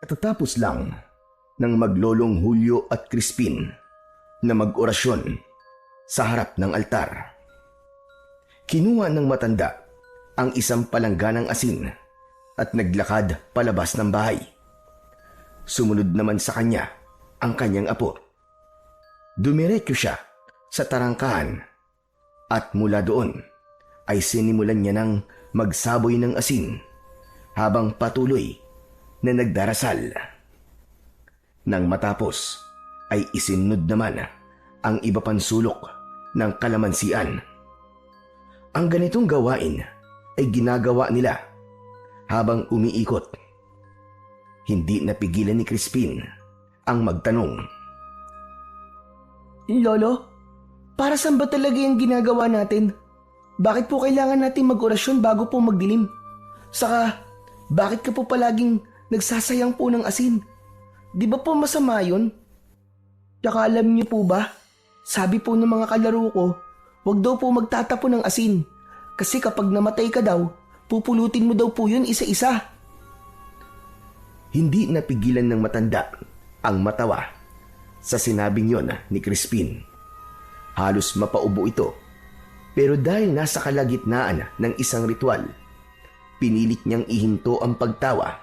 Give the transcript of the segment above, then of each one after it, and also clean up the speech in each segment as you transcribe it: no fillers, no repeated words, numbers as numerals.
Katatapos lang ng maglolong Julio at Crispin na mag-orasyon sa harap ng altar. Kinuha ng matanda ang isang palangganang asin at naglakad palabas ng bahay. Sumunod naman sa kanya ang kanyang apo. Dumiretso siya sa tarangkahan at mula doon ay sinimulan niya ng magsaboy ng asin habang patuloy na nagdarasal. Nang matapos ay isinunod naman ang iba pang sulok ng kalamansian. Ang ganitong gawain ay ginagawa nila habang umiikot. Hindi napigilan ni Crispin ang magtanong. Lolo, para saan ba talaga yung ginagawa natin? Bakit po kailangan natin mag-orasyon bago po magdilim? Saka, bakit ka po palaging nagsasayang po ng asin? Di ba po masama yun? Tsaka alam niyo po ba, sabi po ng mga kalaro ko, wag daw po magtatapon ng asin. Kasi kapag namatay ka daw, pupulutin mo daw po yun isa-isa. Hindi napigilan ng matanda ang matawa sa sinabing yon ni Crispin. Halos mapaubo ito, pero dahil nasa kalagitnaan ng isang ritual, pinilit niyang ihinto ang pagtawa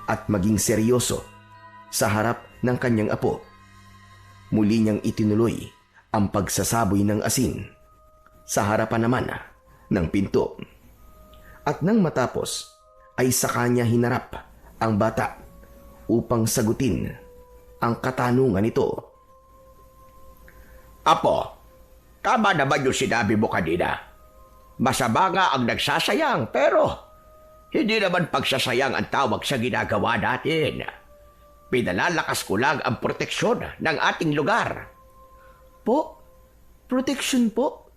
at maging seryoso sa harap ng kanyang apo. Muli niyang itinuloy ang pagsasaboy ng asin sa harapan naman ng pinto. At nang matapos ay sa kanya hinarap ang bata upang sagutin ang katanungan nito. Apo, tama naman yung sinabi mo kanina. Masama nga ang nagsasayang pero hindi naman pagsasayang ang tawag sa ginagawa natin. Pinalalakas ko lang ang proteksyon ng ating lugar. Po? Protection po?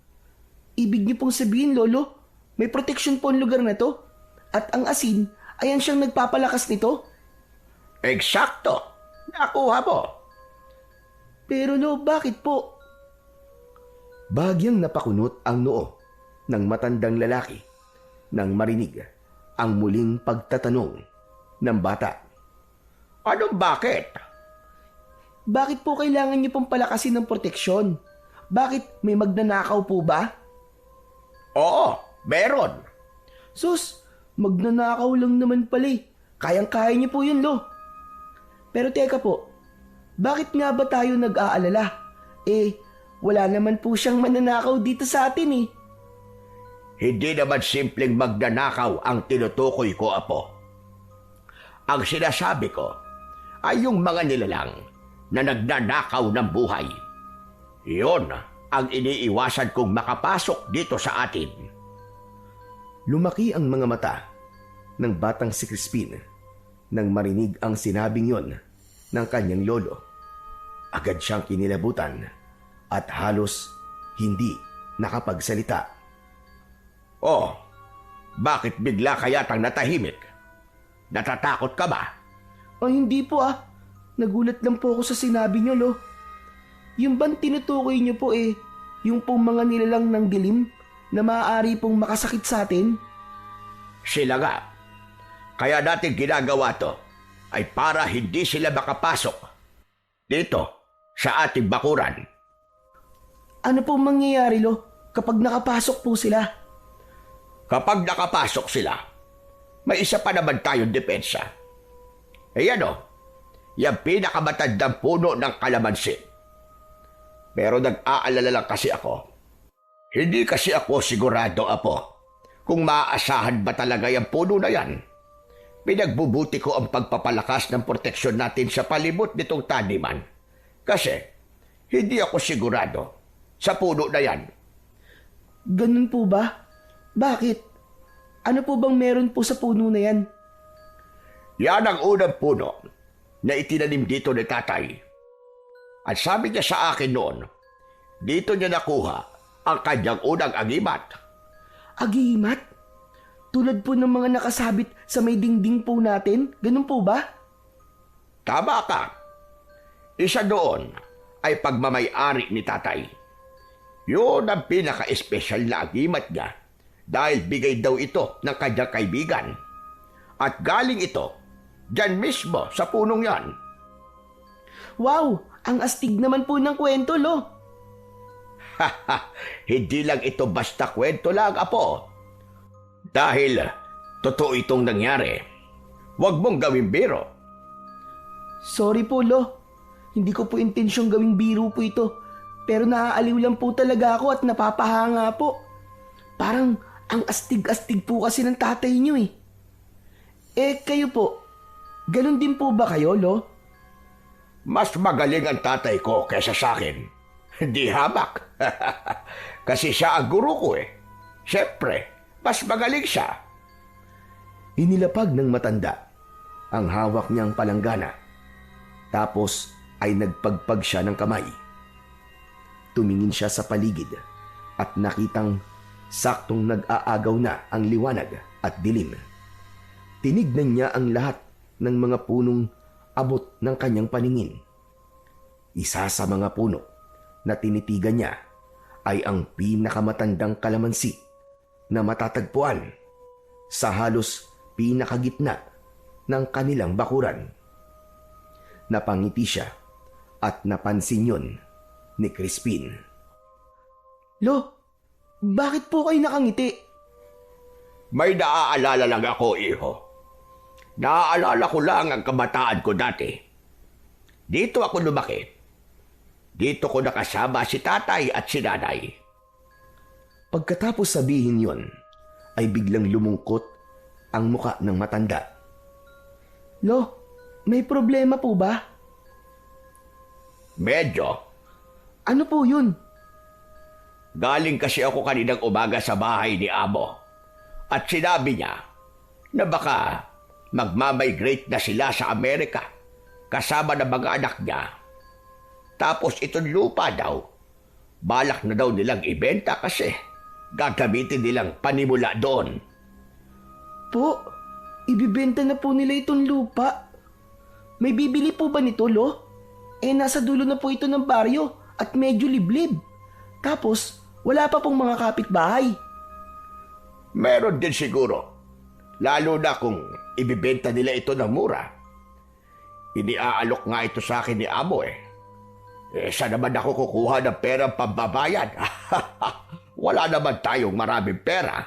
Ibig niyo pong sabihin, Lolo, may protection po ang lugar na to? At ang asin, ayan siyang nagpapalakas nito? Eksakto! Nakuha mo! Pero Lo, bakit po? Bagyang napakunot ang noo ng matandang lalaki nang marinig ang muling pagtatanong ng bata. Anong bakit? Bakit po kailangan niyo pong palakasin ng proteksyon? Bakit may magnanakaw po ba? Oo, meron. Sus, magnanakaw lang naman pala eh. Kayang-kaya niyo po yun, Lo. Pero teka po, bakit nga ba tayo nag-aalala? Wala naman po siyang mananakaw dito sa atin eh. Hindi naman simpleng magnanakaw ang tinutukoy ko, Apo. Ang sinasabi ko ay yung mga nilalang na nagnanakaw ng buhay. Iyon ang iniiwasan kong makapasok dito sa atin. Lumaki ang mga mata ng batang si Crispin nang marinig ang sinabing yon ng kanyang lolo. Agad siyang kinilabutan at halos hindi nakapagsalita. Oh, bakit bigla kayatang natahimik? Natatakot ka ba? Hindi po ah. Nagulat lang po ako sa sinabi niyo, Lo. Yung bang tinutukoy niyo po yung pong mga nilalang ng dilim na maaari pong makasakit sa atin? Sila nga. Kaya natin ginagawa to ay para hindi sila makapasok dito sa ating bakuran. Ano pong mangyayari, Lo, kapag nakapasok po sila? Kapag nakapasok sila, may isa pa naman tayong depensa. Ayan o, yung pinakamatandang puno ng kalamansi. Pero nag-aalala lang kasi ako. Hindi kasi ako sigurado, Apo, kung maaasahan ba talaga yung puno na yan. Pinagbubuti ko ang pagpapalakas ng proteksyon natin sa palibot nitong taniman. Kasi hindi ako sigurado sa puno na yan. Ganun po ba? Bakit? Ano po bang meron po sa puno na yan? Yan ang unang puno na itinanim dito ni tatay. At sabi niya sa akin noon, dito niya nakuha ang kanyang unang agimat. Agimat? Tulad po ng mga nakasabit sa may dingding po natin? Ganun po ba? Tama ka. Isa doon ay pagmamay-ari ni tatay. Yun ang pinaka-espesyal na agimat niya dahil bigay daw ito ng kanyang kaibigan. At galing ito Diyan mismo, sa punong yan. Wow, ang astig naman po ng kwento, Lo. Hindi lang ito basta kwento lang, Apo. Dahil totoo itong nangyari. Huwag mong gawing biro. Sorry po, Lo. Hindi ko po intensyong gawing biro po ito. Pero naaaliw lang po talaga ako at napapahanga po. Parang ang astig-astig po kasi ng tatay niyo eh. Kayo po, ganun din po ba kayo, Lo? Mas magaling ang tatay ko kaysa sa akin. Hindi hamak. Kasi siya ang guru ko eh. Siyempre, mas magaling siya. Inilapag ng matanda ang hawak niyang palanggana. Tapos ay nagpagpag siya ng kamay. Tumingin siya sa paligid at nakitang saktong nag-aagaw na ang liwanag at dilim. Tinignan niya ang lahat ng mga punong abot ng kanyang paningin. Isa sa mga puno na tinitigan niya ay ang pinakamatandang kalamansi na matatagpuan sa halos pinakagitna ng kanilang bakuran. Napangiti siya at napansin yun ni Crispin. Lo, bakit po kayo nakangiti? May naaalala lang ako, iho. Naaalala ko lang ang kabataan ko dati. Dito ako lumaki. Dito ko nakasama si tatay at si nanay. Pagkatapos sabihin yon, ay biglang lumungkot ang muka ng matanda. Lo, may problema po ba? Medyo. Ano po yun? Galing kasi ako kaninang umaga sa bahay ni Amo. At sinabi niya na baka magmamigrate na sila sa Amerika kasama ng mga anak niya. Tapos itong lupa daw, balak na daw nilang ibenta kasi gagamitin nilang panimula doon. Po, ibibenta na po nila itong lupa. May bibili po ba nito, Lo? Nasa dulo na po ito ng baryo at medyo liblib. Tapos, wala pa pong mga kapitbahay. Meron din siguro. Lalo na kung ibibenta nila ito ng mura. Iniaalok nga ito sa akin ni Amo eh. Saan naman ako kukuha ng perang pambabayad? Wala naman tayong maraming pera.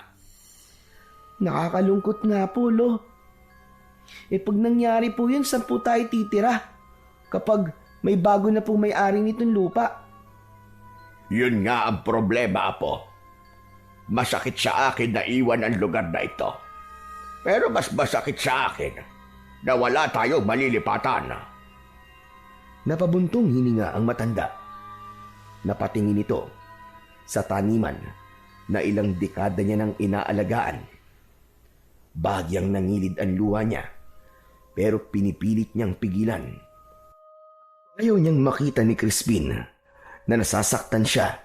Nakakalungkot nga po, Lo. Pag nangyari po yun, saan po tayo titira? Kapag may bago na pong may-ari nitong lupa. Yun nga ang problema, Apo. Masakit sa akin na iwan ang lugar na ito. Pero mas masakit sa akin na wala tayong malilipatan. Napabuntong hininga ang matanda. Napatingin ito sa taniman na ilang dekada niya nang inaalagaan. Bahagyang nangilid ang luha niya, pero pinipilit niyang pigilan. Ayaw niyang makita ni Crispin na nasasaktan siya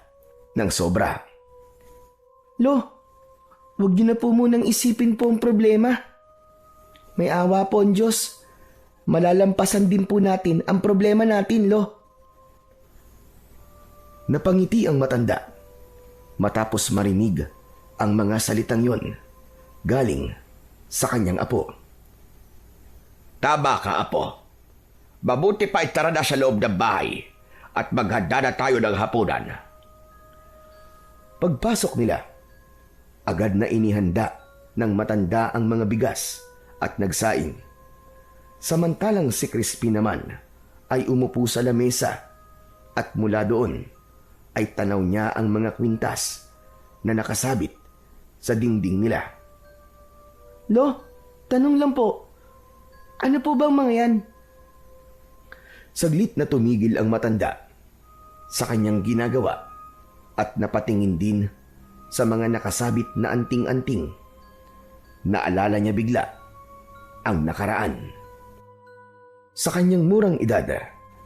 ng sobra. Lo, huwag niyo na po munang isipin po ang problema. May awa po ang Diyos. Malalampasan din po natin ang problema natin, Lo. Napangiti ang matanda matapos marinig ang mga salitang yon galing sa kanyang apo. Tama ka, Apo. Mabuti pa itara na sa loob ng bahay at maghanda na tayo ng hapunan. Pagpasok nila, agad na inihanda ng matanda ang mga bigas at nagsaing. Samantalang si Crispin naman ay umupo sa lamesa at mula doon ay tanaw niya ang mga kwintas na nakasabit sa dingding nila. Lo, tanong lang po. Ano po bang mga yan? Saglit na tumigil ang matanda sa kanyang ginagawa at napatingin din sa mga nakasabit na anting-anting. Naalala niya bigla ang nakaraan. Sa kanyang murang edad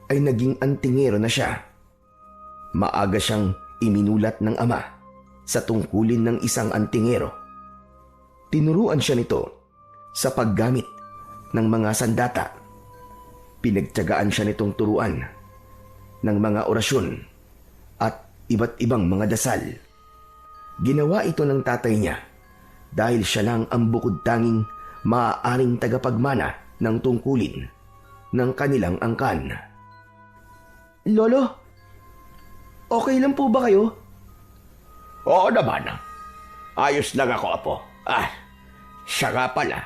ay naging antingero na siya. Maaga siyang iminulat ng ama sa tungkulin ng isang antingero. Tinuruan siya nito sa paggamit ng mga sandata. Pinagtiyagaan siya nitong turuan ng mga orasyon at iba't ibang mga dasal. Ginawa ito ng tatay niya dahil siya lang ang bukod tanging maaaring tagapagmana ng tungkulin ng kanilang angkan. Lolo, okay lang po ba kayo? Oo naman. Ayos lang ako, Apo. Siya nga pala.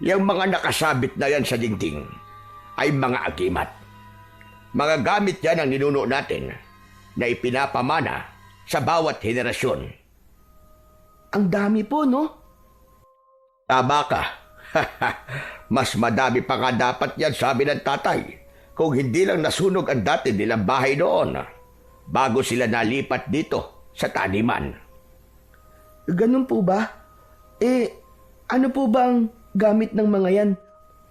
Yung mga nakasabit na yan sa dingding ay mga agimat. Mga gamit yan ang ninuno natin na ipinapamana sa bawat henerasyon. Ang dami po, no? Tama ka. Mas madami pa nga dapat yan, sabi ng tatay, kung hindi lang nasunog ang dati nilang bahay noon bago sila nalipat dito sa taniman. Ganun po ba? Ano po ba ang gamit ng mga yan?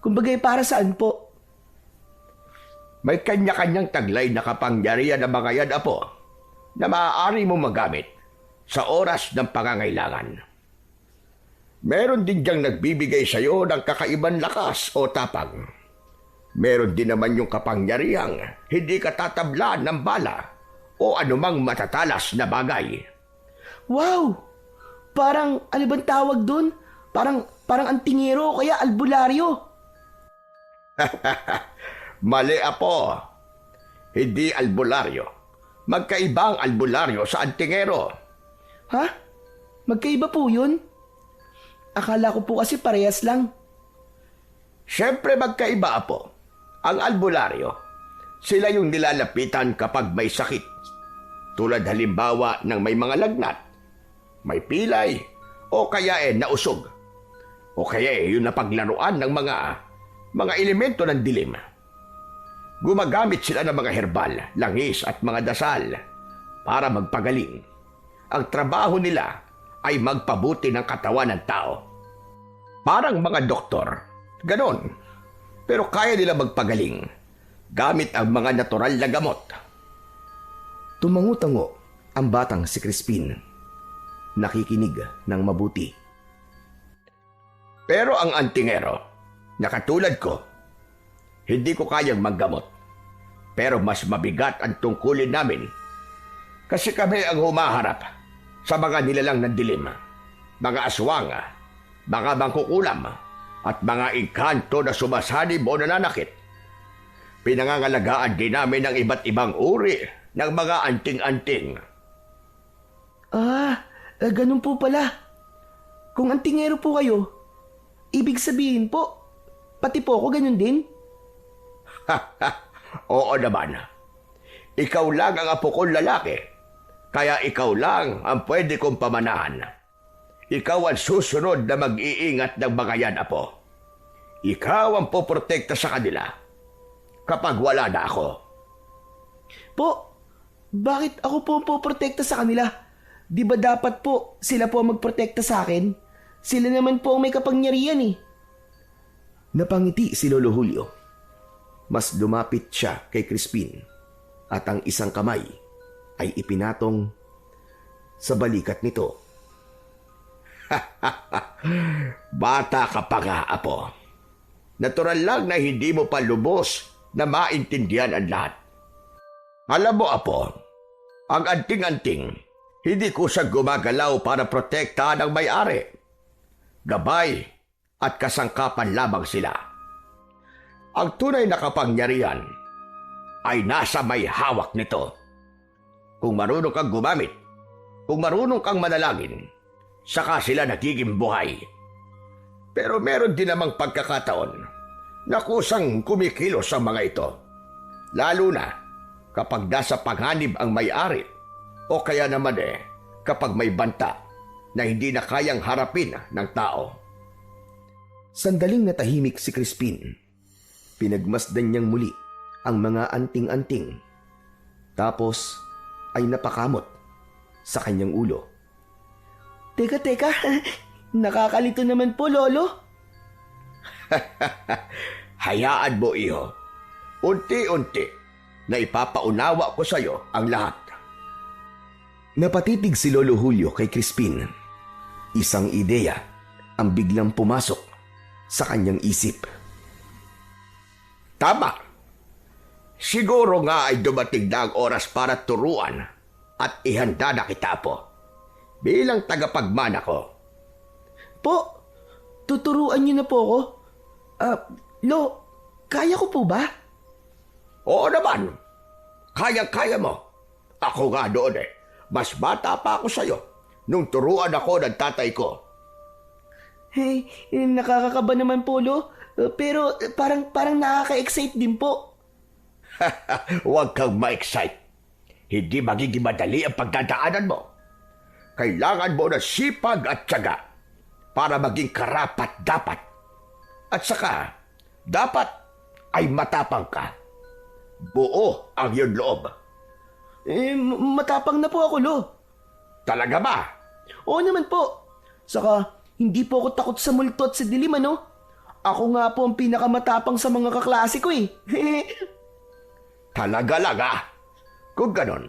Kumbagay para saan po? May kanya-kanyang taglay na kapangyarihan ng mga yan, Apo, na maaari mo magamit sa oras ng pangangailangan. Meron din diyang nagbibigay sa iyo ng kakaibang lakas o tapang. Meron din naman yung kapangyarihang hindi ka tatablan ng bala o anumang matatalas na bagay. Wow! Parang, ano bang tawag dun? Parang antingero o kaya albularyo. Mali, Apo. Hindi albularyo. Magkaiba ang albularyo sa antingero. Ha? Magkaiba po yun? Akala ko po kasi parehas lang. Siyempre magkaiba, Apo. Ang albularyo, sila yung nilalapitan kapag may sakit. Tulad halimbawa ng may mga lagnat, may pilay, o kaya nausog. O kaya yung napaglaruan ng mga elemento ng dilim. Gumagamit sila ng mga herbal, langis at mga dasal para magpagaling. Ang trabaho nila ay magpabuti ng katawan ng tao. Parang mga doktor, ganon. Pero kaya nila magpagaling gamit ang mga natural na gamot. Tumango-tango ang batang si Crispin. Nakikinig ng mabuti. Pero ang antingero, na katulad ko, hindi ko kayang maggamot. Pero mas mabigat ang tungkulin namin kasi kami ang humaharap sa mga nilalang ng dilim, mga aswang, mga mangkukulam, at mga engkanto na sumasanib o nananakit. Pinangangalagaan din namin ng iba't ibang uri ng mga anting-anting. Ganun po pala. Kung antingero po kayo, ibig sabihin po, pati po ako ganun din? Oo naman. Ikaw lang ang apo kong lalaki, kaya ikaw lang ang pwede kong pamanahan. Ikaw ang susunod na mag-iingat ng mga yan, Apo. Ikaw ang poprotekta sa kanila kapag wala na ako. Po, bakit ako po ang poprotekta sa kanila? Di ba dapat po sila po ang magprotekta sa akin? Sila naman po ang may kapangyarihan eh. Napangiti si Lolo Julio. Mas lumapit siya kay Crispin at ang isang kamay ay ipinatong sa balikat nito. Bata ka pa nga, Apo. Natural lang na hindi mo pa lubos na maintindihan ang lahat. Alam mo, Apo, ang anting-anting, hindi ko siya gumagalaw para protektahan ang may-ari. Gabay at kasangkapan lamang sila. Ang tunay na kapangyarihan ay nasa may hawak nito. Kung marunong kang gumamit, kung marunong kang manalangin, saka sila nagiging buhay. Pero meron din namang pagkakataon na kusang kumikilos ang mga ito. Lalo na kapag nasa panganib ang may-ari o kaya naman kapag may banta na hindi na kayang harapin ng tao. Sandaling natahimik si Crispin. Pinagmasdan niyang muli ang mga anting-anting. Tapos ay napakamot sa kanyang ulo. Teka, nakakalito naman po, Lolo. Hayaan mo, iho. Unti-unti na ipapaunawa ko sa iyo ang lahat. Napatitig si Lolo Julio kay Crispin. Isang ideya ang biglang pumasok sa kanyang isip. Tama. Siguro nga ay dumating na ang oras para turuan at ihanda na kita po. Bilang tagapagmana ko. Po, tuturuan niyo na po ako? Lo, kaya ko po ba? Oo naman. Kaya-kaya mo. Ako nga doon eh. Mas bata pa ako sa'yo nung turuan ako ng tatay ko. Hey, nakakakaba naman po, Lo. Pero parang nakaka-excite din po. Huwag kang ma-excite. Hindi magiging madali ang pagdadaanan mo. Kailangan mo ng sipag at tiyaga para maging karapat-dapat. At saka, dapat ay matapang ka. Buo ang iyong loob. Matapang na po ako, Lo. Talaga ba? Oo naman po. Saka, hindi po ako takot sa multo at sa dilim, ano? Ako nga po ang pinakamatapang sa mga kaklase ko eh. Talaga lang ah. Kung ganon,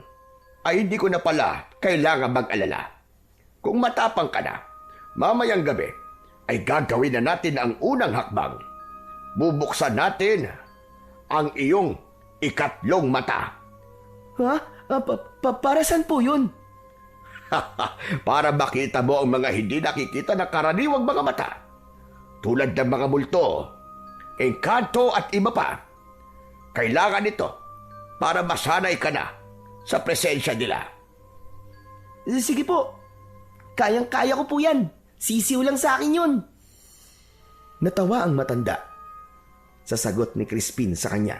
ay hindi ko na pala kailangan mag-alala. Kung matapang ka na, mamayang gabi ay gagawin na natin ang unang hakbang. Bubuksan natin ang iyong ikatlong mata. Ha? Para saan po yun? Para makita mo ang mga hindi nakikita ng karaniwang mga mata. Tulad ng mga multo, engkanto at iba pa. Kailangan ito para masanay ka na sa presensya nila. Sige po. Kayang-kaya ko po yan. Sisiw lang sa akin yun. Natawa ang matanda sa sagot ni Crispin sa kanya.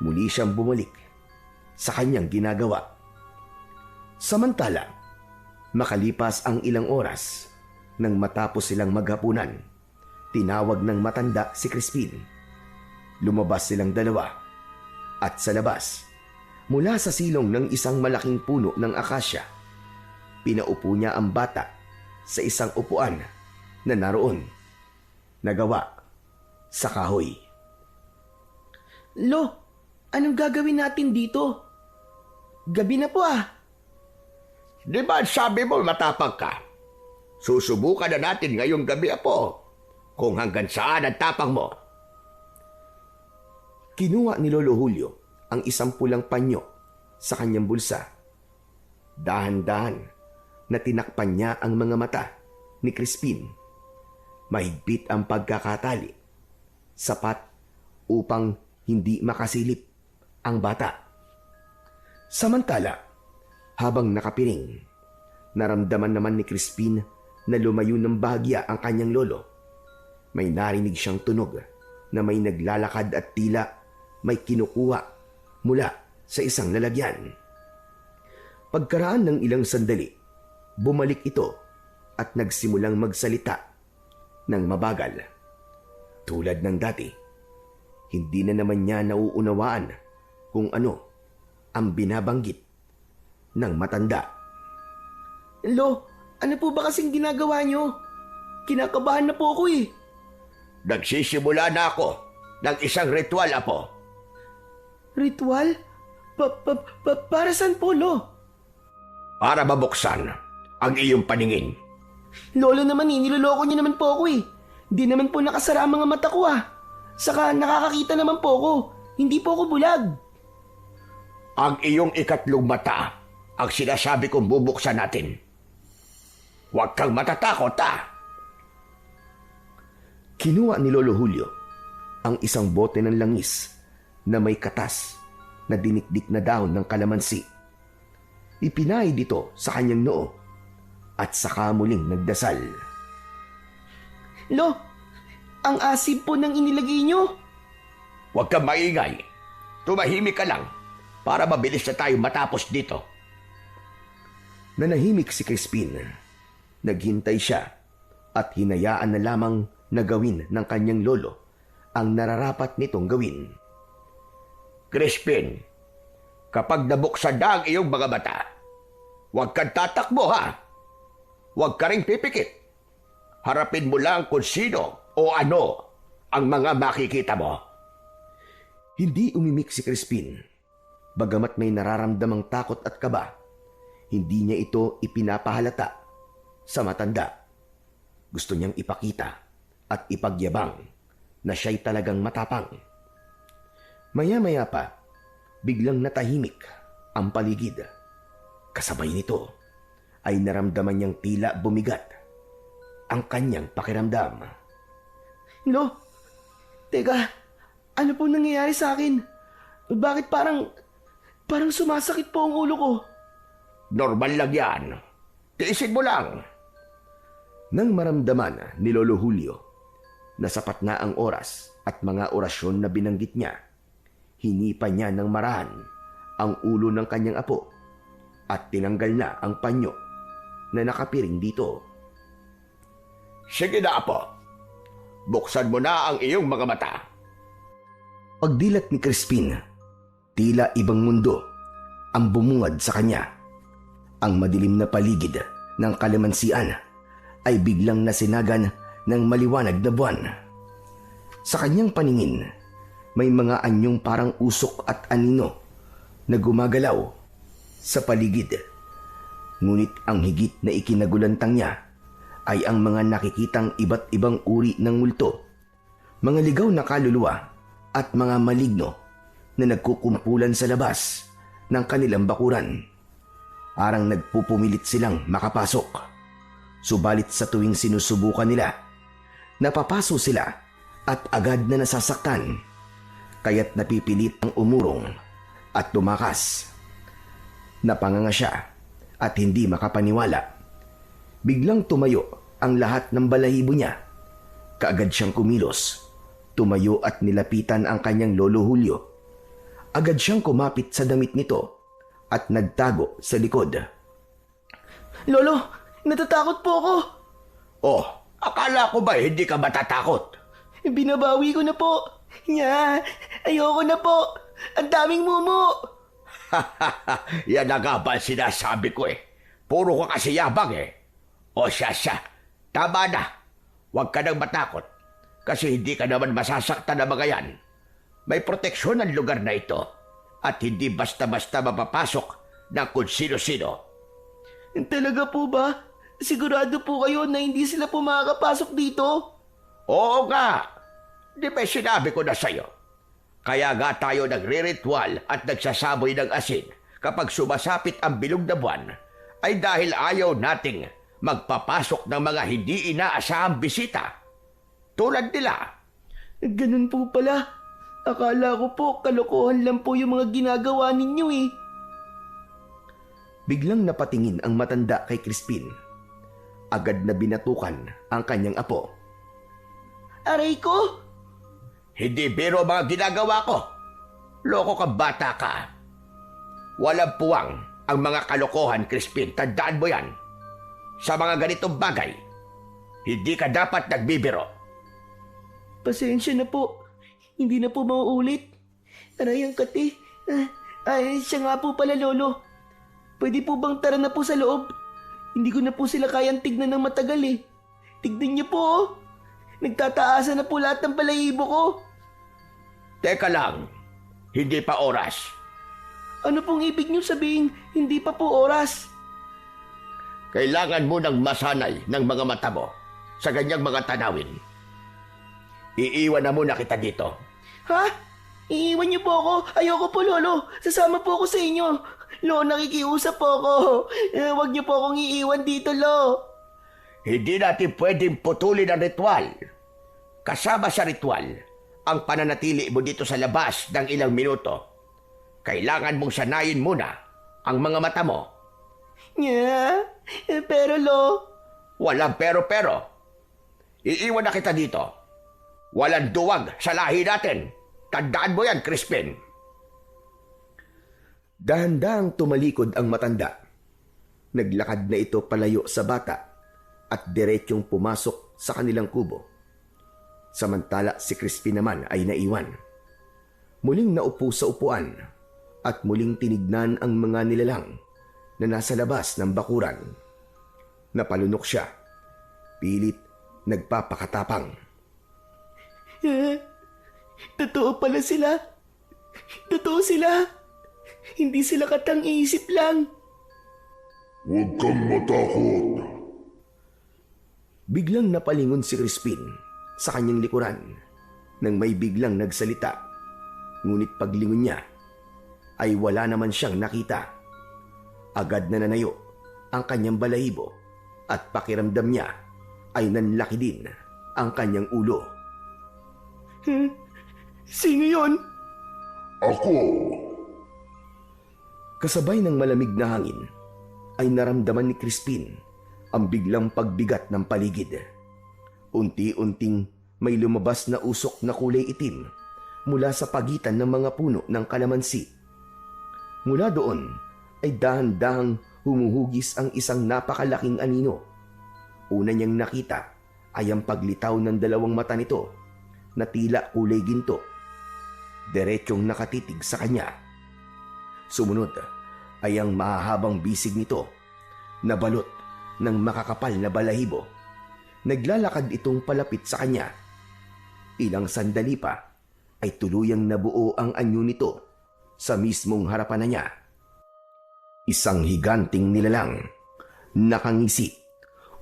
Muli siyang bumalik sa kanyang ginagawa. Samantala, makalipas ang ilang oras nang matapos silang maghapunan, tinawag ng matanda si Crispin. Lumabas silang dalawa at sa labas, mula sa silong ng isang malaking puno ng akasya, pinaupo niya ang bata sa isang upuan na naroon, nagawa sa kahoy. Lo, anong gagawin natin dito? Gabi na po ah. Di ba sabi mo matapang ka? Susubukan na natin ngayong gabi, apo, kung hanggang saan ang tapang mo. Kinuha ni Lolo Julio ang isang pulang panyo sa kanyang bulsa. Dahan-dahan na tinakpan niya ang mga mata ni Crispin. Mahigpit ang pagkakatali, sapat upang hindi makasilip ang bata. Samantala, habang nakapiring, naramdaman naman ni Crispin na lumayo ng bahagya ang kanyang lolo. May narinig siyang tunog na may naglalakad at tila may kinukuha mula sa isang lalagyan. Pagkaraan ng ilang sandali, bumalik ito at nagsimulang magsalita ng mabagal. Tulad ng dati, hindi na naman niya nauunawaan kung ano ang binabanggit ng matanda. Lo, ano po ba kasing ginagawa nyo? Kinakabahan na po ako eh. Nagsisimula na ako ng isang ritual, apo. Ritual? Para saan po, Lo? Para mabuksan ang iyong paningin. Lolo naman eh, niloloko niyo naman po ako eh. Di naman po nakasara ang mga mata ko ah. Saka nakakakita naman po ako. Hindi po ako bulag. Ang iyong ikatlong mata ang sinasabi kong bubuksan natin. Huwag kang matatakot, ah. Kinuha ni Lolo Julio ang isang bote ng langis na may katas na dinikdik na dahon ng kalamansi. Ipinahid dito sa kanyang noo at saka muling nagdasal. Lo, ang asid po ng inilagay nyo. Huwag kang maingay. Tumahimik ka lang para mabilis na tayo matapos dito. Nanahimik si Crispin. Naghintay siya at hinayaan na lamang na gawin ng kanyang lolo ang nararapat nitong gawin. Crispin, kapag nabuksan na ang iyong mga mata, huwag kang tatakbo, ha? Huwag ka rin pipikit. Harapin mo lang kung sino o ano ang mga makikita mo. Hindi umimik si Crispin. Bagamat may nararamdamang takot at kaba, hindi niya ito ipinapahalata sa matanda. Gusto niyang ipakita at ipagyabang na siya'y talagang matapang. Maya-maya pa, biglang natahimik ang paligid. Kasabay nito ay naramdaman niyang tila bumigat ang kanyang pakiramdam. Lo, Teka, ano po nangyayari sa akin? Bakit parang sumasakit po ang ulo ko? Normal lang yan. Tiisin mo lang. Nang maramdaman ni Lolo Julio na sapat na ang oras at mga orasyon na binanggit niya, hinipa niya ng marahan ang ulo ng kanyang apo at tinanggal na ang panyo na nakapiring dito. Sige na, Apo. Buksan mo na ang iyong mga mata. Pagdilat ni Crispin, tila ibang mundo ang bumungad sa kanya. Ang madilim na paligid ng kalamansian ay biglang nasinagan ng maliwanag na buwan. Sa kanyang paningin, may mga anyong parang usok at anino na gumagalaw sa paligid. Ngunit ang higit na ikinagulantang niya ay ang mga nakikitang iba't ibang uri ng multo, mga ligaw na kaluluwa at mga maligno na nagkukumpulan sa labas ng kanilang bakuran. Parang nagpupumilit silang makapasok. Subalit sa tuwing sinusubukan nila, napapaso sila at agad na nasasaktan. Kaya't napipilit ang umurong at tumakas. Napanganga siya at hindi makapaniwala. Biglang tumayo ang lahat ng balahibo niya. Kaagad siyang kumilos. Tumayo at nilapitan ang kanyang Lolo Julio. Agad siyang kumapit sa damit nito at nagtago sa likod. Lolo, natatakot po ako. Oh, akala ko ba hindi ka matatakot? Binabawi ko na po. Ayoko na po. Ang daming mumu. Yan na nga ba ang sinasabi ko eh. Puro ka kasi yabang eh. O siya, tama na. Huwag ka nang matakot. Kasi hindi ka naman masasaktan na mga yan. May proteksyon ang lugar na ito. At hindi basta-basta mapapasok ng kung sino-sino. Talaga po ba? Sigurado po kayo na hindi sila po makakapasok dito? Oo nga. Di ba sinabi ko na sa'yo? Kaya nga tayo nagre-ritual at nagsasaboy ng asin kapag sumasapit ang bilog na buwan ay dahil ayaw nating magpapasok ng mga hindi inaasahang bisita. Tulad nila. Ganun po pala. Akala ko po kalokohan lang po yung mga ginagawa ninyo eh. Biglang napatingin ang matanda kay Crispin. Agad na binatukan ang kanyang apo. Aray ko! Hindi biro mga ginagawa ko. Loko ka bata ka. Walang puwang ang mga kalokohan, Crispin. Tandaan mo yan. Sa mga ganitong bagay, hindi ka dapat nagbibiro. Pasensya na po. Hindi na po mauulit. Aray ang kati. Ay, siya nga po pala, Lolo. Pwede po bang tara na po sa loob? Hindi ko na po sila kayang tignan ng matagal eh. Tignan niyo po oh. Nagtataasan na po lahat ng balahibo ko. Teka lang, hindi pa oras. Ano pong ibig niyo sabihin, hindi pa po oras? Kailangan mo ng masanay ng mga mata mo sa ganyang mga tanawin. Iiwan na muna kita dito. Ha? Iiwan niyo po ako? Ayoko po, Lolo. Sasama po ako sa inyo. Lo, nakikiusap po ako. Huwag niyo po akong iiwan dito, Lo. Hindi natin pwedeng putulin ang ritual. Kasama sa ritual, ang pananatili mo dito sa labas ng ilang minuto. Kailangan mong sanayin muna ang mga mata mo. Pero, Lo... Walang pero-pero. Iiwan na kita dito. Walang duwag sa lahi natin. Tandaan mo yan, Crispin. Dahan-dahang tumalikod ang matanda. Naglakad na ito palayo sa bata at diretsyong pumasok sa kanilang kubo. Samantala si Crispin naman ay naiwan. Muling naupo sa upuan at muling tinignan ang mga nilalang na nasa labas ng bakuran. Napalunok siya. Pilit nagpapakatapang. Totoo pala sila. Totoo sila. Hindi sila katang-isip lang. Huwag kang matakot. Biglang napalingon si Crispin sa kanyang likuran nang may biglang nagsalita. Ngunit paglingon niya ay wala naman siyang nakita. Agad na nanayo ang kanyang balahibo at pakiramdam niya ay nanlaki din ang kanyang ulo. Sino yon? Ako. Kasabay ng malamig na hangin, ay naramdaman ni Crispin ang biglang pagbigat ng paligid. Unti-unting may lumabas na usok na kulay itim mula sa pagitan ng mga puno ng kalamansi. Mula doon ay dahan-dahang humuhugis ang isang napakalaking anino. Una niyang nakita ay ang paglitaw ng dalawang mata nito na tila kulay ginto. Diretsyong nakatitig sa kanya. Sumunod ay ang mahahabang bisig nito na balot ng makakapal na balahibo. Naglalakad itong palapit sa kanya. Ilang sandali pa ay tuluyang nabuo ang anyo nito sa mismong harapan na niya. Isang higanting nilalang, nakangisi,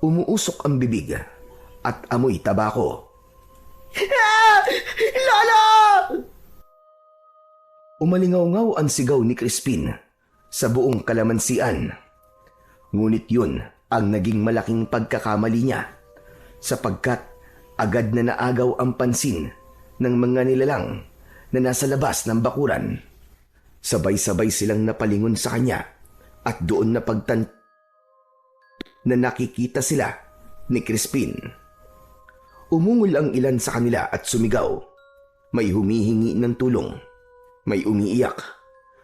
umuusok ang bibig at amoy tabako. Lolo! Umalingaw-ngaw ang sigaw ni Crispin sa buong kalamansian. Ngunit yun ang naging malaking pagkakamali niya sapagkat agad na naagaw ang pansin ng mga nilalang na nasa labas ng bakuran. Sabay-sabay silang napalingon sa kanya at doon na na nakikita sila ni Crispin. Umungol ang ilan sa kanila at sumigaw. May humihingi ng tulong. May umiiyak,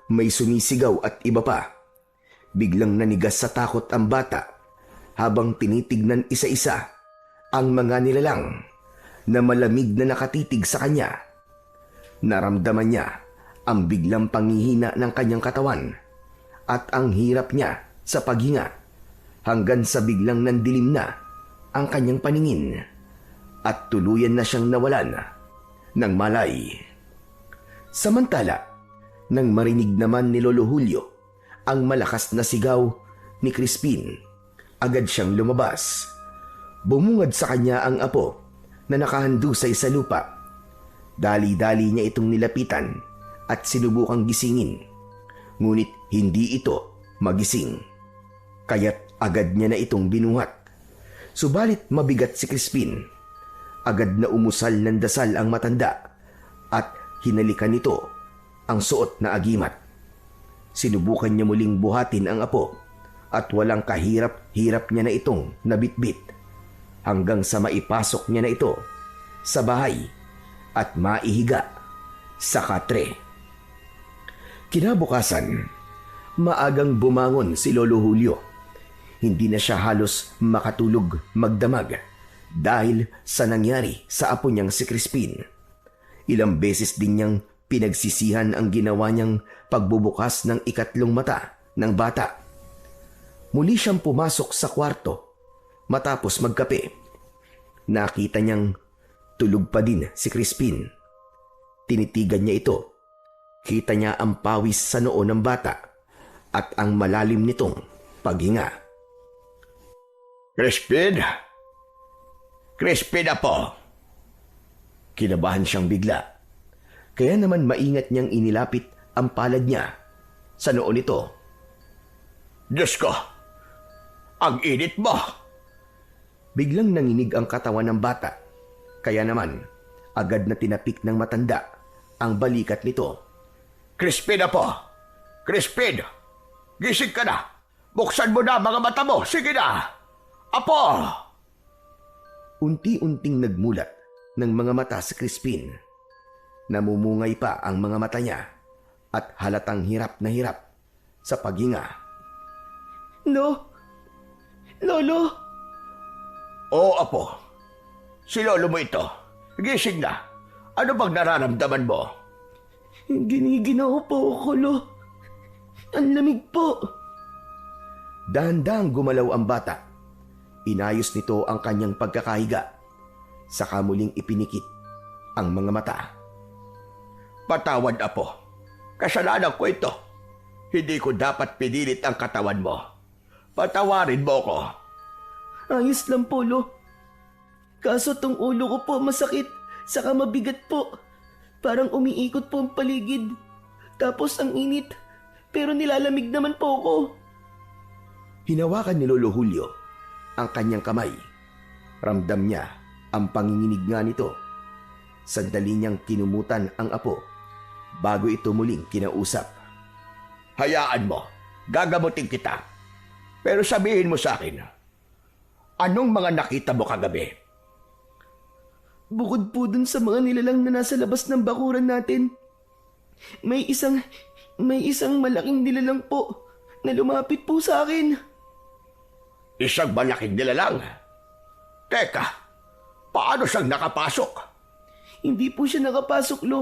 may sumisigaw at iba pa. Biglang nanigas sa takot ang bata habang tinitignan isa-isa ang mga nilalang na malamig na nakatitig sa kanya. Naramdaman niya ang biglang panghihina ng kanyang katawan at ang hirap niya sa paghinga hanggang sa biglang nandilim na ang kanyang paningin at tuluyan na siyang nawalan ng malay. Samantala, nang marinig naman ni Lolo Julio ang malakas na sigaw ni Crispin, agad siyang lumabas. Bumungad sa kanya ang apo na nakahandusay sa lupa. Dali-dali niya itong nilapitan at sinubukang gisingin. Ngunit hindi ito magising. Kaya't agad niya na itong binuhat. Subalit mabigat si Crispin. Agad na umusal ng dasal ang matanda at hinalikan nito ang suot na agimat. Sinubukan niya muling buhatin ang apo at walang kahirap-hirap niya na itong nabitbit hanggang sa maipasok niya na ito sa bahay at maihiga sa katre. Kinabukasan, maagang bumangon si Lolo Julio. Hindi na siya halos makatulog magdamag dahil sa nangyari sa apo niyang si Crispin. Ilang beses din niyang pinagsisihan ang ginawa niyang pagbubukas ng ikatlong mata ng bata. Muli siyang pumasok sa kwarto matapos magkape. Nakita niyang tulog pa din si Crispin. Tinitigan niya ito. Kita niya ang pawis sa noo ng bata at ang malalim nitong paghinga. Crispin? Crispin na po! Kinabahan siyang bigla. Kaya naman maingat niyang inilapit ang palad niya sa noo nito. Diyos ko! Ang init mo! Biglang nanginig ang katawan ng bata. Kaya naman, agad na tinapik ng matanda ang balikat nito. Crispin na po! Crispin! Gising ka na! Buksan mo na mga mata mo! Sige na! Apo! Unti-unting nagmulat ng mga mata si Crispin. Namumungay pa ang mga mata niya at halatang hirap na hirap sa paghinga. No? Lolo? Oo, Apo. Si lolo mo ito. Gising na. Ano bang nararamdaman mo? Giniginaw po ako, Lo. Ang lamig po. Dahan-dahang gumalaw ang bata. Inayos nito ang kanyang pagkakahiga. Saka muling ipinikit ang mga mata. Patawad, Apo. Kasalanan ko ito. Hindi ko dapat pinilit ang katawan mo. Patawarin mo ko. Ayos lang po, Lo. Kaso tong ulo ko po masakit, saka mabigat po. Parang umiikot po ang paligid. Tapos ang init, pero nilalamig naman po ako. Hinawakan ni Lolo Julio ang kanyang kamay. Ramdam niya ang panginginig nga nito. Sandali niyang kinumutan ang apo bago ito muling kinausap. Hayaan mo, gagamutin kita. Pero sabihin mo sa akin, anong mga nakita mo kagabi? Bukod po dun sa mga nilalang na nasa labas ng bakuran natin, may isang malaking nilalang po na lumapit po sa akin. Isang malaking nilalang. Teka, paano siyang nakapasok? Hindi po siya nakapasok, Lo.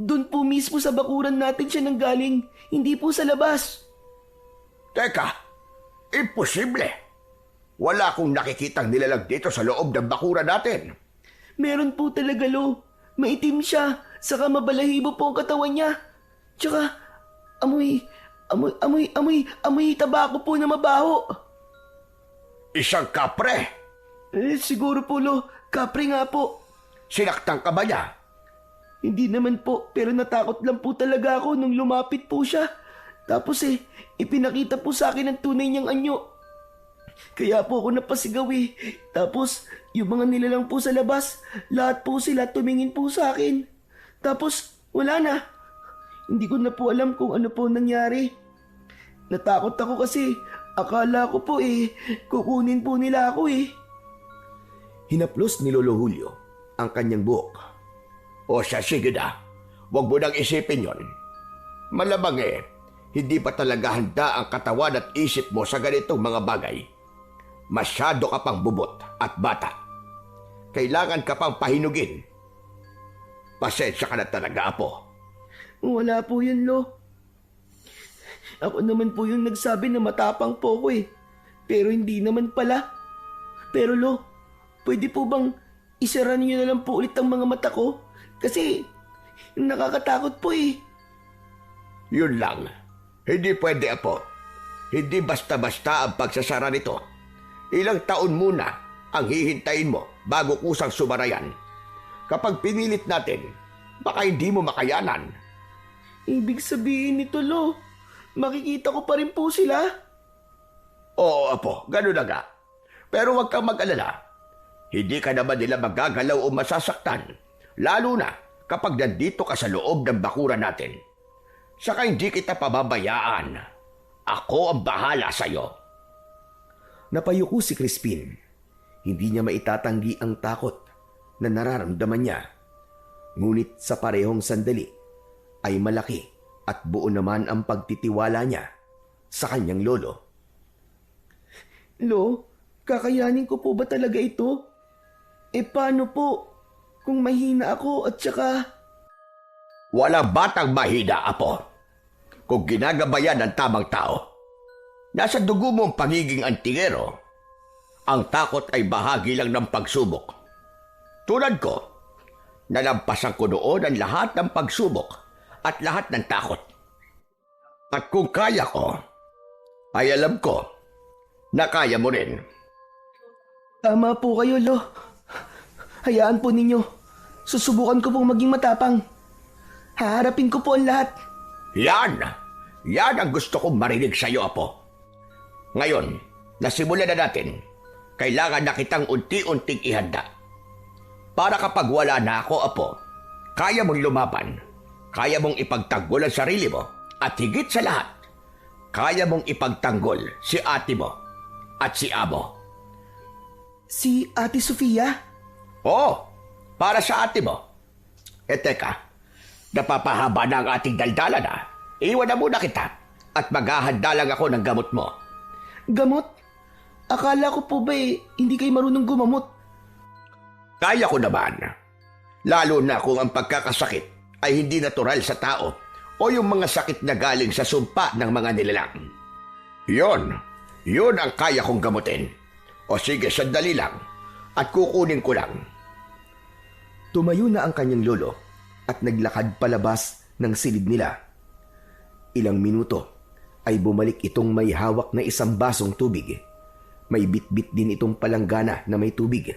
Doon po mismo sa bakuran natin siya nanggaling, hindi po sa labas. Teka, imposible. Wala akong nakikitang nilalang dito sa loob ng bakuran natin. Meron po talaga, Lo. Maitim siya, saka mabalahibo po ang katawan niya. Tsaka, amoy tabako po na mabaho. Isang kapre. Siguro po, Lo. Kapre nga po. Sinaktan ka ba niya? Hindi naman po, pero natakot lang po talaga ako nung lumapit po siya. Tapos ipinakita po sa akin ang tunay niyang anyo. Kaya po ako napasigaw eh. Tapos, yung mga nilalang po sa labas, lahat po sila tumingin po sa akin. Tapos, wala na. Hindi ko na po alam kung ano po nangyari. Natakot ako kasi akala ko po kukunin po nila ako eh. Hinaplos ni Lolo Julio ang kanyang buhok. O siya, sige na. Huwag mo nang isipin yon. Malamang hindi pa talaga handa ang katawan at isip mo sa ganitong mga bagay. Masyado ka pang bubot at bata. Kailangan ka pang pahinugin. Pasensya ka na talaga, Apo. Wala po yun, Lo. Ako naman po yung nagsabi na matapang po ko eh. Pero hindi naman pala. Pero Lo, pwede po bang isara niyo na lang po ulit ang mga mata ko? Kasi nakakatakot po eh. Yun lang. Hindi pwede, Apo. Hindi basta-basta ang pagsasara nito. Ilang taon muna ang hihintayin mo bago kusang sumarayan. Kapag pinilit natin, baka hindi mo makayanan. Ibig sabihin nito, Lo, makikita ko pa rin po sila? Oo, Apo. Ganun na nga. Pero huwag kang mag-alala. Hindi ka naman nila magagalaw o masasaktan. Lalo na kapag nandito ka sa loob ng bakuran natin. Saka hindi kita pababayaan. Ako ang bahala sa'yo. Napayuko si Crispin. Hindi niya maitatanggi ang takot na nararamdaman niya. Ngunit sa parehong sandali ay malaki at buo naman ang pagtitiwala niya sa kanyang lolo. Lo, kakayanin ko po ba talaga ito? Paano po kung mahina ako at saka... Walang batang mahina, Apo. Kung ginagabayan ng tamang tao. Nasa dugo mo ang pagiging antingero. Ang takot ay bahagi lang ng pagsubok. Tulad ko, nalampasan ko noon ang lahat ng pagsubok at lahat ng takot. At kung kaya ko, ay alam ko na kaya mo rin. Tama po kayo, Lo. Hayaan po ninyo. Susubukan ko pong maging matapang. Haharapin ko po ang lahat. Yan! Yan ang gusto kong marinig sa iyo, Apo. Ngayon, nasimulan na natin. Kailangan na kitang unti-unting ihanda. Para kapag wala na ako, Apo, kaya mong lumaban. Kaya mong ipagtanggol ang sarili mo. At higit sa lahat, kaya mong ipagtanggol si ate mo at si amo. Si Ate Sofia? Oo, para sa ate mo. Teka, napapahaba na ang ating daldalan na. Iwan na muna kita at maghahanda lang ako ng gamot mo. Gamot? Akala ko po ba hindi kayo marunong gumamot? Kaya ko naman. Lalo na kung ang pagkakasakit ay hindi natural sa tao o yung mga sakit na galing sa sumpa ng mga nilalang. Yun ang kaya kong gamutin. O sige, sandali lang at kukunin ko lang. Tumayo na ang kanyang lolo at naglakad palabas ng silid nila. Ilang minuto ay bumalik itong may hawak na isang basong tubig. May bitbit din itong palanggana na may tubig.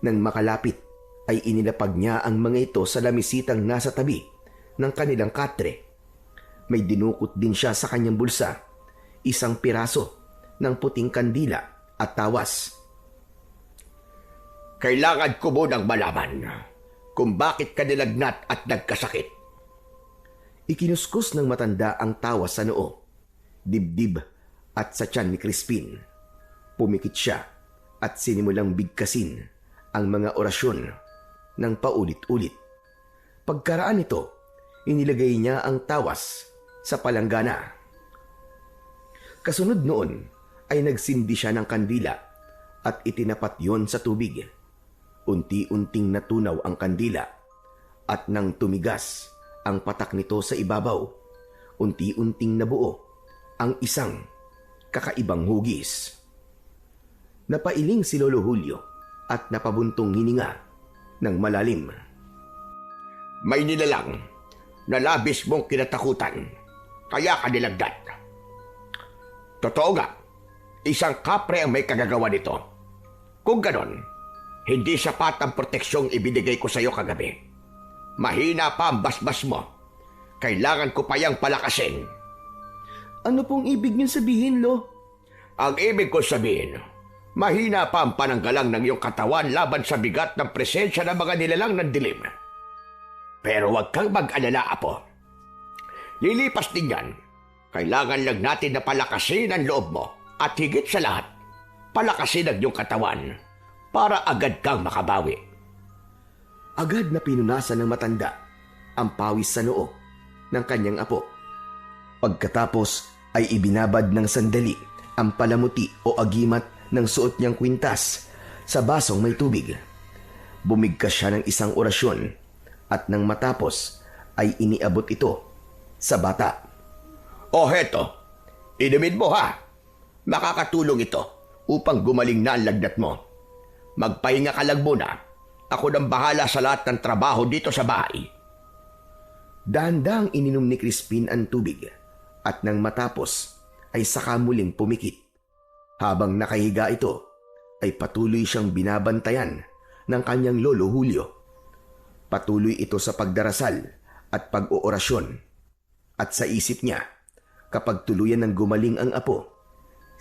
Nang makalapit ay inilapag niya ang mga ito sa lamisitang nasa tabi ng kanilang katre. May dinukot din siya sa kanyang bulsa, isang piraso ng puting kandila at tawas. Kailangan ko munang malaman kung bakit ka nilagnat at nagkasakit. Ikinuskus ng matanda ang tawa sa noo, dibdib at sa tiyan ni Crispin. Pumikit siya at sinimulang bigkasin ang mga orasyon ng paulit-ulit. Pagkaraan nito, inilagay niya ang tawas sa palanggana. Kasunod noon ay nagsindi siya ng kandila at itinapat yon sa tubig. Unti-unting natunaw ang kandila at nang tumigas ang patak nito sa ibabaw, unti-unting nabuo ang isang kakaibang hugis. Napailing si Lolo Julio at napabuntong hininga ng malalim. May nilalang na labis mong kinatakutan, kaya ka nilagdat. Totoo nga, isang kapre ang may kagagawa nito. Kung ganon, hindi sapat ang proteksyong ibinigay ko sa iyo kagabi. Mahina pa ang basbas mo. Kailangan ko pa yang palakasin. Ano pong ibig niyong sabihin, Lo? Ang ibig ko sabihin, mahina pa ang pananggalang ng iyong katawan laban sa bigat ng presensya ng mga nilalang ng dilim. Pero huwag kang mag-alala, Apo. Lilipas din yan. Kailangan lang natin na palakasin ang loob mo. At higit sa lahat, palakasin ang iyong katawan para agad kang makabawi. Agad na pinunasan ng matanda ang pawis sa noo ng kanyang apo. Pagkatapos ay ibinabad ng sandali ang palamuti o agimat ng suot niyang kwintas sa basong may tubig. Bumigkas siya ng isang orasyon at nang matapos ay iniabot ito sa bata. O heto, inumin mo ha. Makakatulong ito upang gumaling na ang lagnat mo. Magpahinga ka lang muna. Ako nang bahala sa lahat ng trabaho dito sa bahay. Dahan-dahang ininom ni Crispin ang tubig at nang matapos ay saka muling pumikit. Habang nakahiga ito ay patuloy siyang binabantayan ng kanyang lolo Julio. Patuloy ito sa pagdarasal at pag-oorasyon. At sa isip niya, kapag tuluyan ng gumaling ang apo,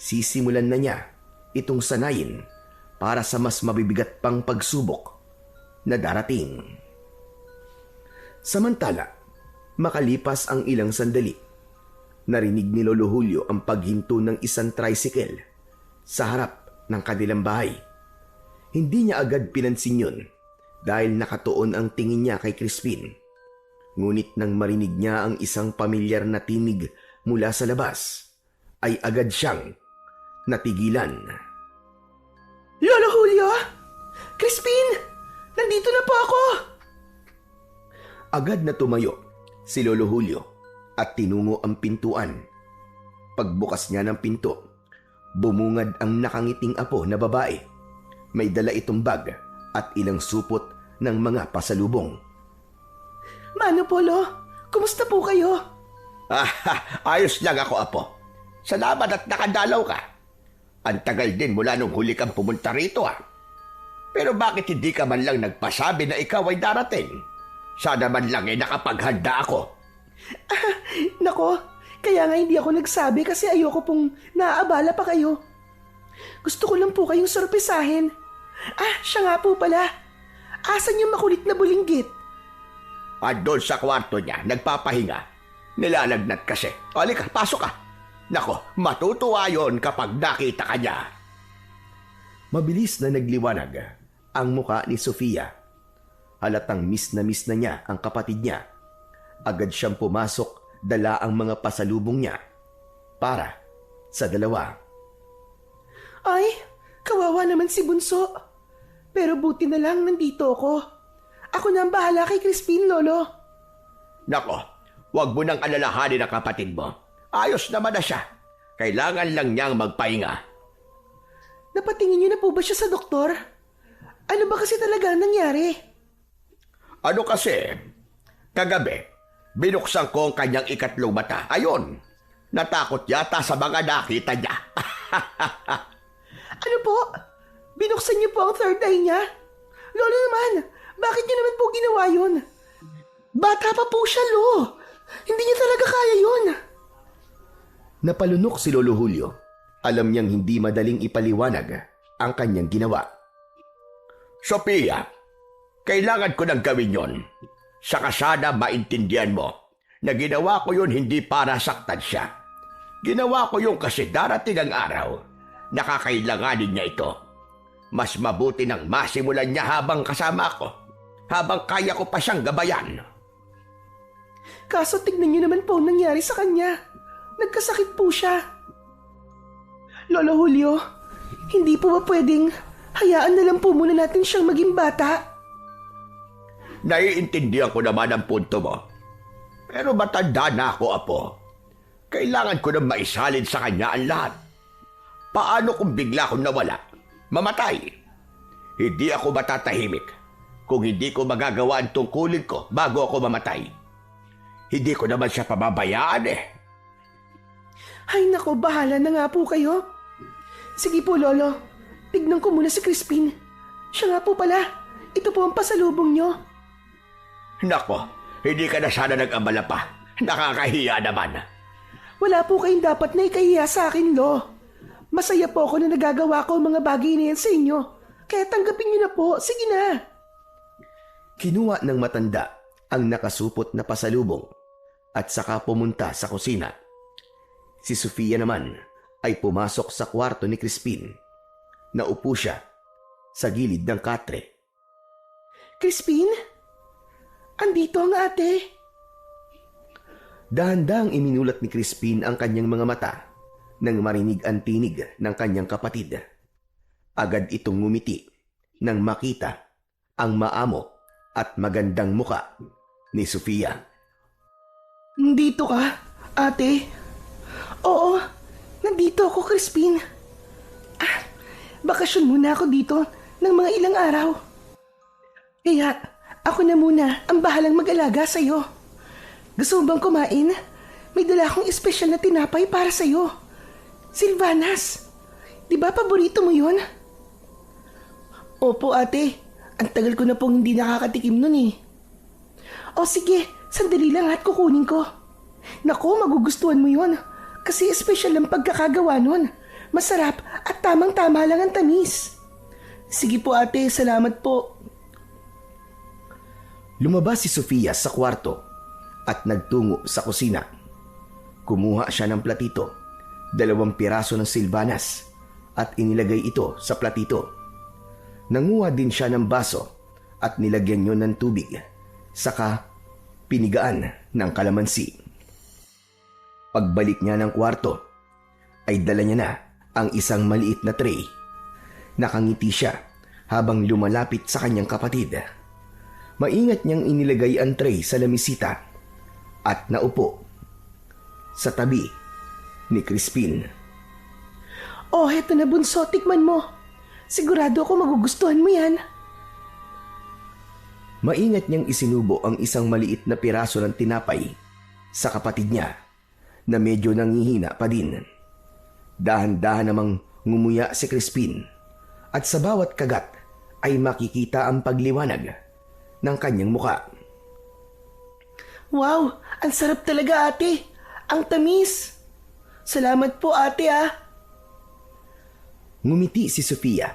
sisimulan na niya itong sanayin para sa mas mabibigat pang pagsubok na darating. Samantala, makalipas ang ilang sandali, narinig ni Lolo Julio ang paghinto ng isang tricycle sa harap ng kanilang bahay. Hindi niya agad pinansin yun dahil nakatuon ang tingin niya kay Crispin. Ngunit nang marinig niya ang isang pamilyar na tinig mula sa labas, ay agad siyang natigilan. Lolo Julio! Crispin! Nandito na po ako! Agad na tumayo si Lolo Julio at tinungo ang pintuan. Pagbukas niya ng pinto, bumungad ang nakangiting apo na babae. May dala itong bag at ilang supot ng mga pasalubong. Mano Polo, kumusta po kayo? Ayos lang ako, Apo. Salamat at nakadalaw ka. Ang tagal din mula nung huli kang pumunta rito, Pero bakit hindi ka man lang nagpasabi na ikaw ay darating? Sana man lang ay nakapaghanda ako. Nako, kaya nga hindi ako nagsabi kasi ayoko pong naaabala pa kayo. Gusto ko lang po kayong sorpresahin. Siya nga po pala. Asan yung makulit na bulinggit? Doon sa kwarto niya, nagpapahinga. Nilalagnat kasi. Halika, pasok ka. Nako, matutuwa yon kapag nakita ka niya. Mabilis na nagliwanag ang muka ni Sofia. Halatang miss na niya ang kapatid niya. Agad siyang pumasok, dala ang mga pasalubong niya para sa dalawa. Ay, kawawa naman si Bunso. Pero buti na lang nandito ako. Ako na ang bahala kay Crispin, Lolo. Nako, wag mo nang alalahanin ang kapatid mo. Ayos naman na siya. Kailangan lang niyang magpahinga. Napatingin niyo na po ba siya sa doktor? Ano ba kasi talaga nangyari? Ano kasi, kagabi, binuksan ko ang kanyang ikatlong mata. Ayun, natakot yata sa mga nakita niya. Ano po? Binuksan niyo po ang third eye niya? Lolo naman, bakit niyo naman po ginawa yun? Bata pa po siya, Lo. Hindi niya talaga kaya yun. Napalunok si Lolo Julio. Alam niyang hindi madaling ipaliwanag ang kanyang ginawa. Sophia, Kailangan ko nang gawin yon. Saka sana maintindihan mo na ginawa ko yun hindi para saktan siya. Ginawa ko yun kasi darating ang araw na kakailanganin niya ito. Mas mabuti nang masimulan niya habang kasama ko, habang kaya ko pa siyang gabayan. Kaso tignan niyo naman po ang nangyari sa kanya. Nagkasakit po siya. Lolo Julio, hindi po ba pwedeng hayaan na lang po muna natin siyang maging bata? Naiintindihan ko naman ang punto mo. Pero matanda na ako, Apo. Kailangan ko nang maisalin sa kanya ang lahat. Paano kung bigla akong nawala? Mamatay? Hindi ako matatahimik kung hindi ko magagawa ang tungkulin ko bago ako mamatay. Hindi ko naman siya pababayaan eh. Ay nako, bahala na nga po kayo. Sige po, Lolo. Tignan ko muna si Crispin. Siya nga po pala. Ito po ang pasalubong niyo. Nako, hindi ka na sana nag-abala pa. Nakakahiya naman. Wala po kayong dapat na ikahiya sa akin, Lo. Masaya po ako na nagagawa ko ang mga bagay na yan sa inyo. Kaya tanggapin niyo na po. Sige na. Kinuha ng matanda ang nakasupot na pasalubong at saka pumunta sa kusina. Si Sofia naman ay pumasok sa kwarto ni Crispin. Naupo siya sa gilid ng katre. Crispin? Andito ang ate. Dahan-dahang iminulat ni Crispin ang kanyang mga mata nang marinig ang tinig ng kanyang kapatid. Agad itong ngumiti nang makita ang maamo at magandang muka ni Sofia. Nandito ka, ate? Oo, nandito ako, Crispin. Bakasyon muna ako dito ng mga ilang araw. Kaya ako na muna ang bahalang mag-alaga sa'yo. Gusto mo bang kumain? May dala akong espesyal na tinapay para sa'yo. Silvanas, di ba paborito mo yun? Opo ate, ang tagal ko na pong hindi nakakatikim nun eh. O sige, sandali lang at kukunin ko. Naku, magugustuhan mo yun. Kasi espesyal ang pagkakagawa nun. Masarap at tamang-tama lang ang tamis. Sige po ate, salamat po. Lumabas si Sofia sa kwarto at nagtungo sa kusina. Kumuha siya ng platito, 2 piraso ng silvanas at inilagay ito sa platito. Nanguha din siya ng baso at nilagyan yon ng tubig, saka pinigaan ng kalamansi. Pagbalik niya ng kwarto, ay dala niya na ang isang maliit na tray. Nakangiti siya habang lumalapit sa kanyang kapatid. Maingat niyang inilagay ang tray sa lamisita at naupo sa tabi ni Crispin. Oh, heto na bunso, tikman mo. Sigurado ako magugustuhan mo yan. Maingat niyang isinubo ang isang maliit na piraso ng tinapay sa kapatid niya na medyo nangihina pa din. Dahan-dahan namang ngumuya si Crispin at sa bawat kagat ay makikita ang pagliwanag ng kanyang muka. Wow, ang sarap talaga ate. Ang tamis. Salamat po ate ah. Ngumiti si Sofia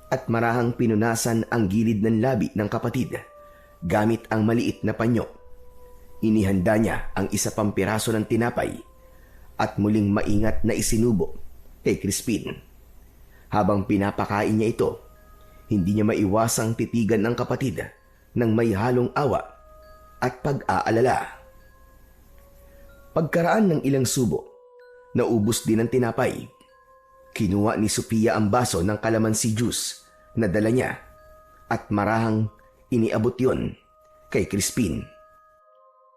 at marahang pinunasan ang gilid ng labi ng kapatid gamit ang maliit na panyo. Inihanda niya ang isa pang piraso ng tinapay at muling maingat na isinubo kay Crispin. Habang pinapakain niya ito, hindi niya maiwasang titigan ng kapatid ng may halong awa at pag-aalala. Pagkaraan ng ilang subo, naubos din ang tinapay. Kinuha ni Sofia ang baso ng kalamansi juice na dala niya at marahang iniabot yon kay Crispin.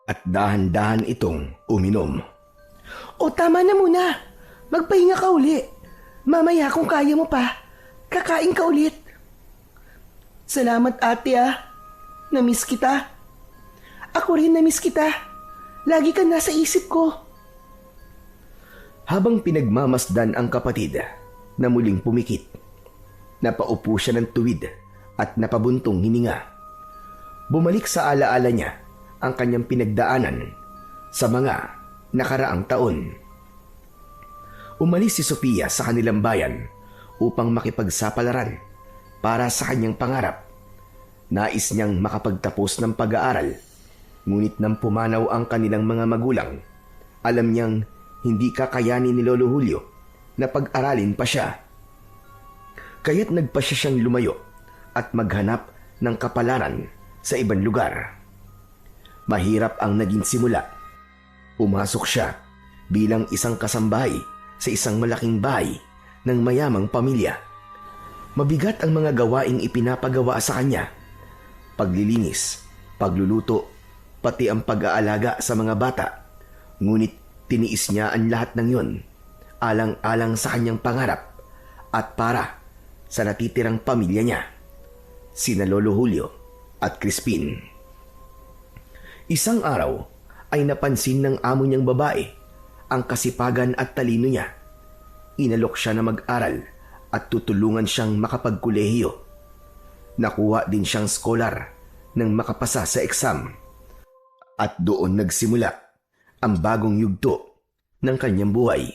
At dahan-dahan itong uminom. O tama na muna. Magpahinga ka uli. Mamaya kung kaya mo pa, kakain ka ulit. Salamat ate ah. Namiss kita. Ako rin namiss kita. Lagi ka nasa isip ko. Habang pinagmamasdan ang kapatid na muling pumikit, napaupo siya ng tuwid at napabuntong hininga. Bumalik sa alaala niya ang kanyang pinagdaanan sa mga nakaraang taon. Umalis si Sofia sa kanilang bayan upang makipagsapalaran para sa kanyang pangarap Nais niyang makapagtapos ng pag-aaral, ngunit nang pumanaw ang kanilang mga magulang, alam niyang hindi kakayanin ni Lolo Julio na pag-aralin pa siya. Kaya't nagpasya siyang lumayo at maghanap ng kapalaran sa ibang lugar. Mahirap ang naging simula. Pumasok siya bilang isang kasambahay sa isang malaking bahay ng mayamang pamilya. Mabigat ang mga gawaing ipinapagawa sa kanya. Paglilinis, pagluluto, pati ang pag-aalaga sa mga bata. Ngunit tiniis niya ang lahat ng yun, alang-alang sa kanyang pangarap at para sa natitirang pamilya niya, sina Lolo Julio at Crispin. Isang araw ay napansin ng amo niyang babae ang kasipagan at talino niya. Inalok siya na mag-aral at tutulungan siyang makapagkolehiyo. Nakuha din siyang scholar nang makapasa sa exam. At doon nagsimula ang bagong yugto ng kanyang buhay.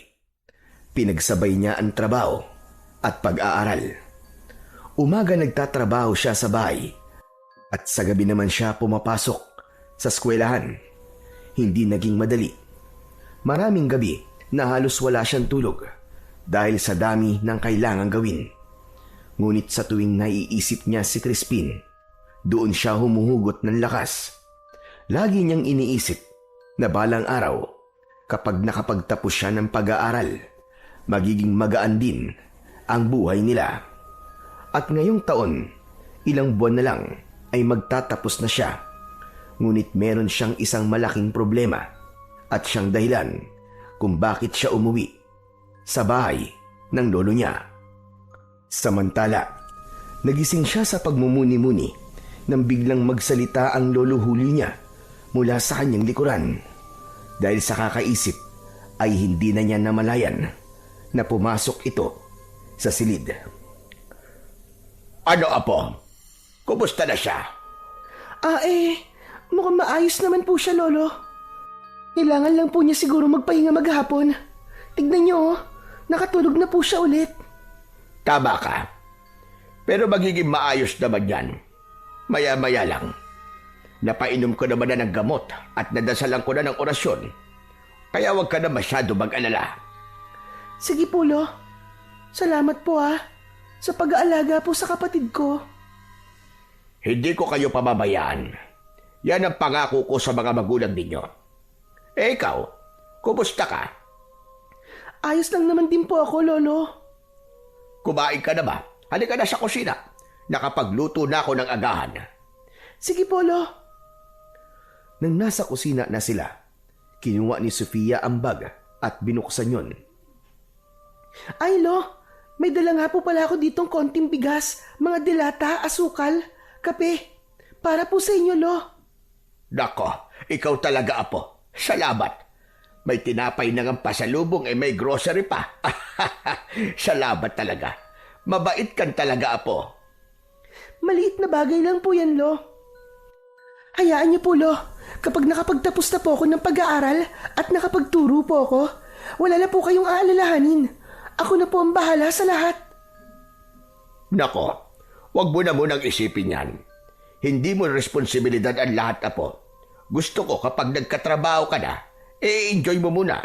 Pinagsabay niya ang trabaho at pag-aaral. Umaga nagtatrabaho siya sa bahay at sa gabi naman siya pumapasok sa eskwelahan. Hindi naging madali. Maraming gabi na halos wala siyang tulog dahil sa dami ng kailangang gawin. Ngunit sa tuwing naiisip niya si Crispin, doon siya humuhugot ng lakas. Lagi niyang iniisip na balang araw, kapag nakapagtapos siya ng pag-aaral, magiging magaan din ang buhay nila. At ngayong taon, ilang buwan na lang ay magtatapos na siya. Ngunit meron siyang isang malaking problema at siyang dahilan kung bakit siya umuwi sa bahay ng lolo niya. Samantala, nagising siya sa pagmumuni-muni nang biglang magsalita ang Lolo Julio niya mula sa kanyang likuran. Dahil sa kakaisip ay hindi na niya namalayan na pumasok ito sa silid. Ano, Apo? Kumusta na siya? Mukhang maayos naman po siya, Lolo. Kailangan lang po niya siguro magpahinga maghapon. Tignan niyo, nakatulog na po siya ulit. Tama ka. Pero magiging maayos naman yan. Maya-maya lang. Napainom ko naman na ng gamot at nadasalan ko na ng orasyon. Kaya huwag ka na masyado mag-alala. Sige po, Lo. Salamat po sa pag-aalaga po sa kapatid ko. Hindi ko kayo pababayaan. Yan ang pangako ko sa mga magulang ninyo. Ikaw, kumusta ka? Ayos lang naman din po ako, Lolo. Kumain ka na ba? Halika na sa kusina. Nakapagluto na ako ng agahan. Sige po, Lo. Nang nasa kusina na sila, kinuha ni Sofia ang bag at binuksan yon. Ay, Lo, may dala nga po pala ako ditong konting bigas, mga dilata, asukal, kape. Para po sa inyo, Lo. Nako, ikaw talaga, Apo. Salamat. May tinapay na ng pasalubong may grocery pa. Salamat talaga. Mabait kan talaga, Apo. Maliit na bagay lang po yan, Lo. Hayaan niyo po, Lo. Kapag nakapagtapos na po ako ng pag-aaral at nakapagturo po ako, wala na po kayong aalalahanin. Ako na po ang bahala sa lahat. Nako, wag mo na munang isipin yan. Hindi mo responsibilidad ang lahat, Apo. Gusto ko kapag nagkatrabaho ka na, enjoy mo muna.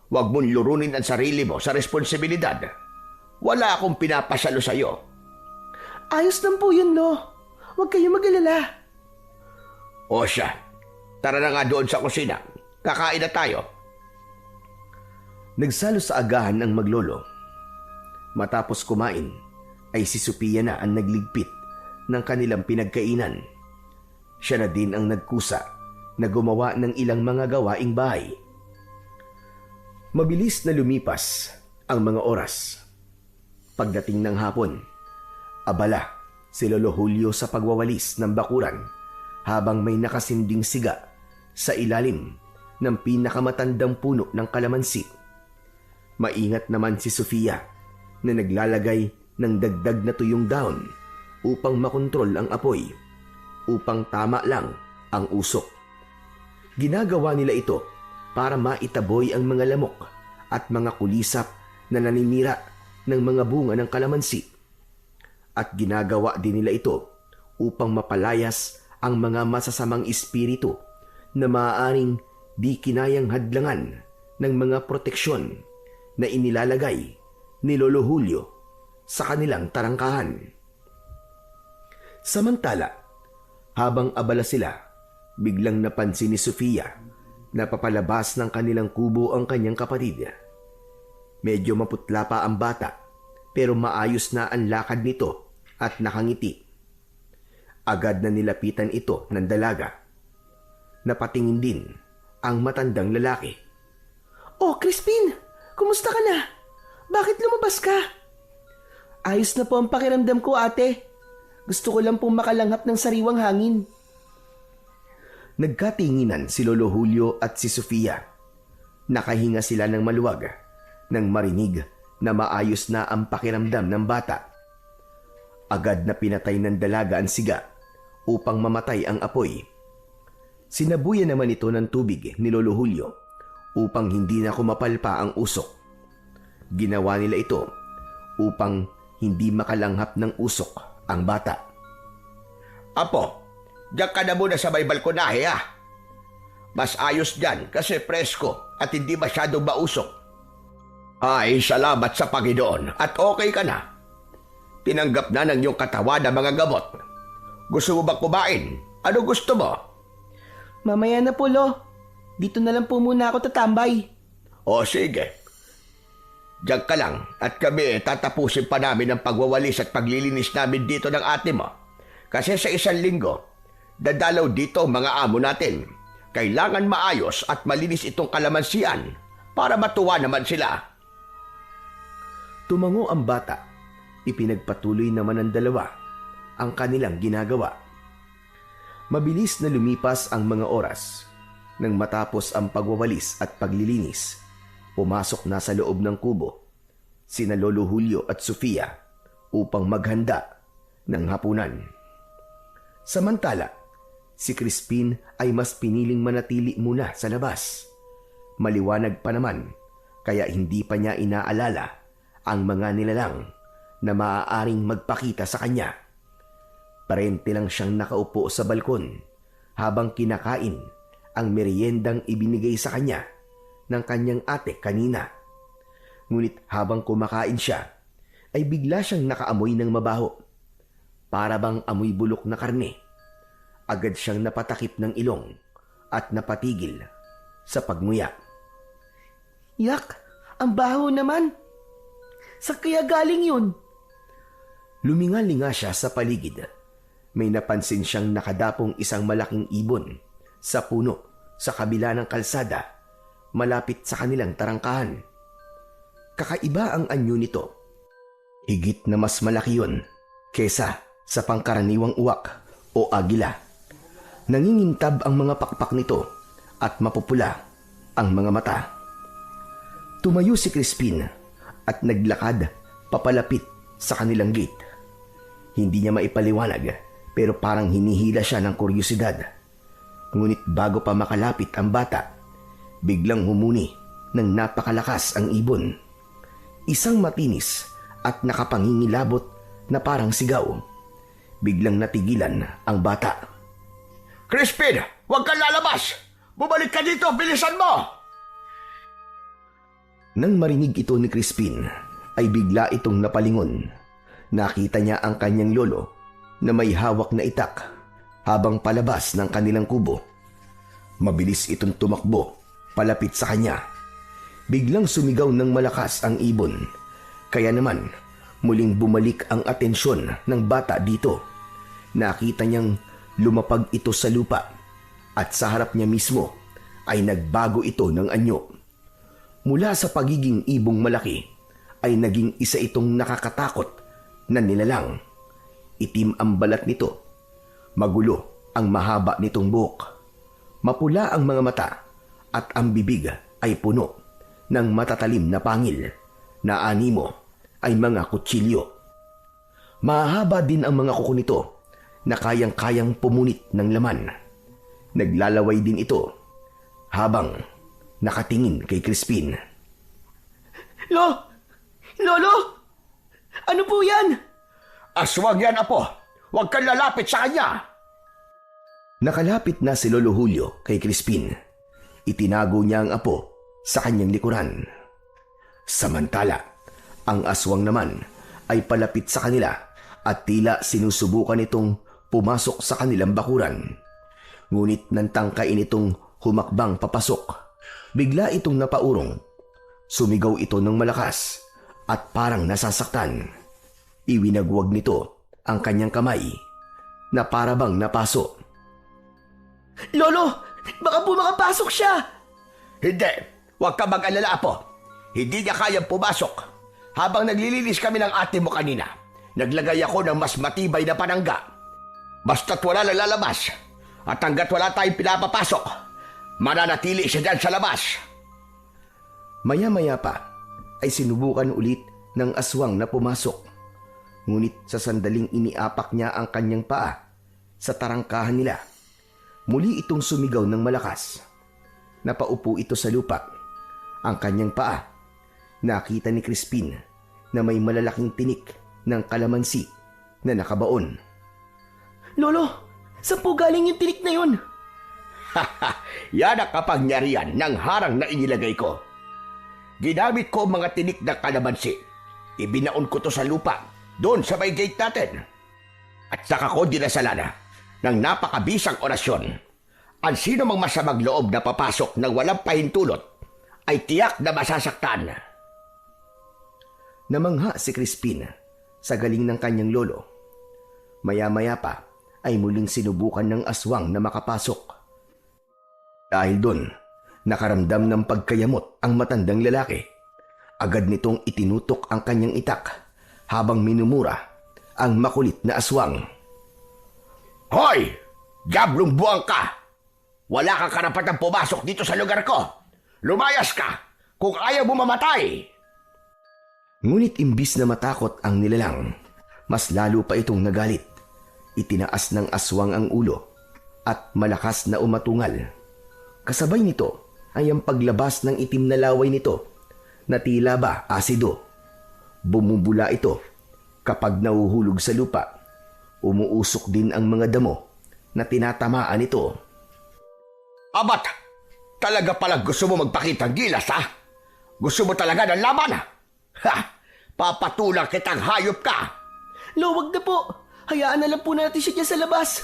Huwag mong lurunin ang sarili mo sa responsibilidad. Wala akong pinapasalo sa'yo. Ayos lang po yun, Lo. Huwag kayong mag-alala. O siya, tara na nga doon sa kusina. Kakain na tayo. Nagsalo sa agahan ang maglolo. Matapos kumain, ay si Sophia na ang nagligpit ng kanilang pinagkainan. Siya na din ang nagkusa na gumawa ng ilang mga gawaing bahay. Mabilis na lumipas ang mga oras. Pagdating ng hapon, abala si Lolo Julio sa pagwawalis ng bakuran habang may nakasinding siga sa ilalim ng pinakamatandang puno ng kalamansi. Maingat naman si Sofia na naglalagay ng dagdag na tuyong dahon upang makontrol ang apoy, upang tama lang ang usok. Ginagawa nila ito para maitaboy ang mga lamok at mga kulisap na naninira ng mga bunga ng kalamansi. At ginagawa din nila ito upang mapalayas ang mga masasamang espiritu na maaaring di kinayang hadlangan ng mga proteksyon na inilalagay ni Lolo Julio sa kanilang tarangkahan. Samantala, habang abala sila, biglang napansin ni Sofia na papalabas ng kanilang kubo ang kanyang kapatid. Medyo maputla pa ang bata pero maayos na ang lakad nito at nakangiti. Agad na nilapitan ito ng dalaga. Napatingin din ang matandang lalaki. Oh, Crispin! Kumusta ka na? Bakit lumabas ka? Ayos na po ang pakiramdam ko, ate. Gusto ko lang pong makalanghap ng sariwang hangin. Nagkatinginan si Lolo Julio at si Sofia. Nakahinga sila ng maluwag nang marinig na maayos na ang pakiramdam ng bata. Agad na pinatay ng dalaga ang siga upang mamatay ang apoy. Sinabuyan naman ito ng tubig ni Lolo Julio upang hindi na kumapal pa ang usok. Ginawa nila ito upang hindi makalanghap ng usok ang bata. Apo, diyan ka na muna sa may balkonahe ha. Mas ayos dyan kasi presko at hindi masyadong mausok. Ay, salamat sa Panginoon at okay ka na. Tinanggap na ng iyong katawan ng mga gamot. Gusto mo ba kumain? Ano gusto mo? Mamaya na po, Lo. Dito na lang po muna ako tatambay. O sige. Diyan ka lang at kami tatapusin pa namin ang pagwawalis at paglilinis namin dito ng ate mo. Kasi sa isang linggo, dadalaw dito ang mga amo natin. Kailangan maayos at malinis itong kalamansian para matuwa naman sila. Tumango ang bata. Ipinagpatuloy naman ng dalawa ang kanilang ginagawa. Mabilis na lumipas ang mga oras. Nang matapos ang pagwawalis at paglilinis, pumasok na sa loob ng kubo sina Lolo Julio at Sofia upang maghanda ng hapunan. Samantala, si Crispin ay mas piniling manatili muna sa labas. Maliwanag pa naman, kaya hindi pa niya inaalala ang mga nilalang na maaaring magpakita sa kanya. Parente lang siyang nakaupo sa balkon habang kinakain ang meriendang ibinigay sa kanya ng kanyang ate kanina. Ngunit habang kumakain siya, ay bigla siyang nakaamoy ng mabaho. Para bang amoy bulok na karne. Agad siyang napatakip ng ilong at napatigil sa pagmuya. Yak! Ang baho naman! Sa kaya galing yun? Luminga-linga siya sa paligid. May napansin siyang nakadapong isang malaking ibon sa puno sa kabila ng kalsada malapit sa kanilang tarangkahan. Kakaiba ang anyo nito. Higit na mas malaki yun kesa sa pangkaraniwang uwak o agila. Nangingintab ang mga pakpak nito at mapupula ang mga mata. Tumayo si Crispin at naglakad papalapit sa kanilang gate. Hindi niya maipaliwanag pero parang hinihila siya ng kuryosidad. Ngunit bago pa makalapit ang bata, biglang humuni ng napakalakas ang ibon. Isang matinis at nakapangingilabot na parang sigaw. Biglang natigilan ang bata. Crispin, huwag kang lalabas! Bumalik ka dito! Bilisan mo! Nang marinig ito ni Crispin, ay bigla itong napalingon. Nakita niya ang kanyang lolo na may hawak na itak habang palabas ng kanilang kubo. Mabilis itong tumakbo palapit sa kanya. Biglang sumigaw ng malakas ang ibon. Kaya naman, muling bumalik ang atensyon ng bata dito. Nakita niyang lumapag ito sa lupa at sa harap niya mismo ay nagbago ito ng anyo. Mula sa pagiging ibong malaki ay naging isa itong nakakatakot na nilalang. Itim ang balat nito. Magulo ang mahaba nitong buhok. Mapula ang mga mata at ang bibig ay puno ng matatalim na pangil na animo ay mga kutsilyo. Mahaba din ang mga kuko nito na kayang-kayang pumunit ng laman. Naglalaway din ito habang nakatingin kay Crispin. Lolo! Ano po yan? Aswang yan, apo! Huwag kang lalapit sa kanya. Nakalapit na si Lolo Julio kay Crispin. Itinago niya ang apo sa kanyang likuran. Samantala, ang aswang naman ay palapit sa kanila at tila sinusubukan itong pumasok sa kanilang bakuran. Ngunit nang tangkain itong humakbang papasok, bigla itong napaurong. Sumigaw ito ng malakas at parang nasasaktan. Iwinagwag nito ang kanyang kamay na parabang napaso. Lolo, baka po makapasok siya! Hindi. Huwag ka mag-alala, Apo. Hindi niya kayang pumasok. Habang naglilinis kami ng ate mo kanina, naglagay ako ng mas matibay na panangga. Basta't wala lang lalabas. At hanggat wala tayong pinapapasok, mananatili siya dyan sa labas. Maya-maya pa ay sinubukan ulit ng aswang na pumasok. Ngunit sa sandaling iniapak niya ang kanyang paa sa tarangkahan nila, muli itong sumigaw ng malakas. Napaupo ito sa lupa. Ang kanyang paa, nakita ni Crispin na may malalaking tinik ng kalamansi na nakabaon. Lolo, saan po galing yung tinik na yun? Yan ang kapangyarihan ng harang na inilagay ko. Ginamit ko ang mga tinik ng kalamansi. Ibinaon ko to sa lupa, doon sa may gate natin. At saka ko dinasalana ng napakabisang orasyon. Ang sino mang masamang loob na papasok ng walang pahintulot ay tiyak na masasaktan. Namangha si Crispin sa galing ng kanyang lolo. Maya-maya pa ay muling sinubukan ng aswang na makapasok. Dahil doon, nakaramdam ng pagkayamot ang matandang lalaki. Agad nitong itinutok ang kanyang itak habang minumura ang makulit na aswang. Hoy! Diablong buwang ka! Wala kang karapatang pumasok dito sa lugar ko! Lumayas ka kung ayaw mo mamatay! Ngunit imbis na matakot ang nilalang, mas lalo pa itong nagalit. Itinaas ng aswang ang ulo at malakas na umatungal. Kasabay nito ay ang paglabas ng itim na laway nito na tila ba asido. Bumubula ito kapag nahuhulog sa lupa. Umuusok din ang mga damo na tinatamaan ito. Abat! Talaga pala gusto mo magpakitang gilas, ha? Gusto mo talaga ng laban, ha? Ha! Papatulang kitang hayop ka! Lo, wag na po. Hayaan na lang po natin siya dyan sa labas.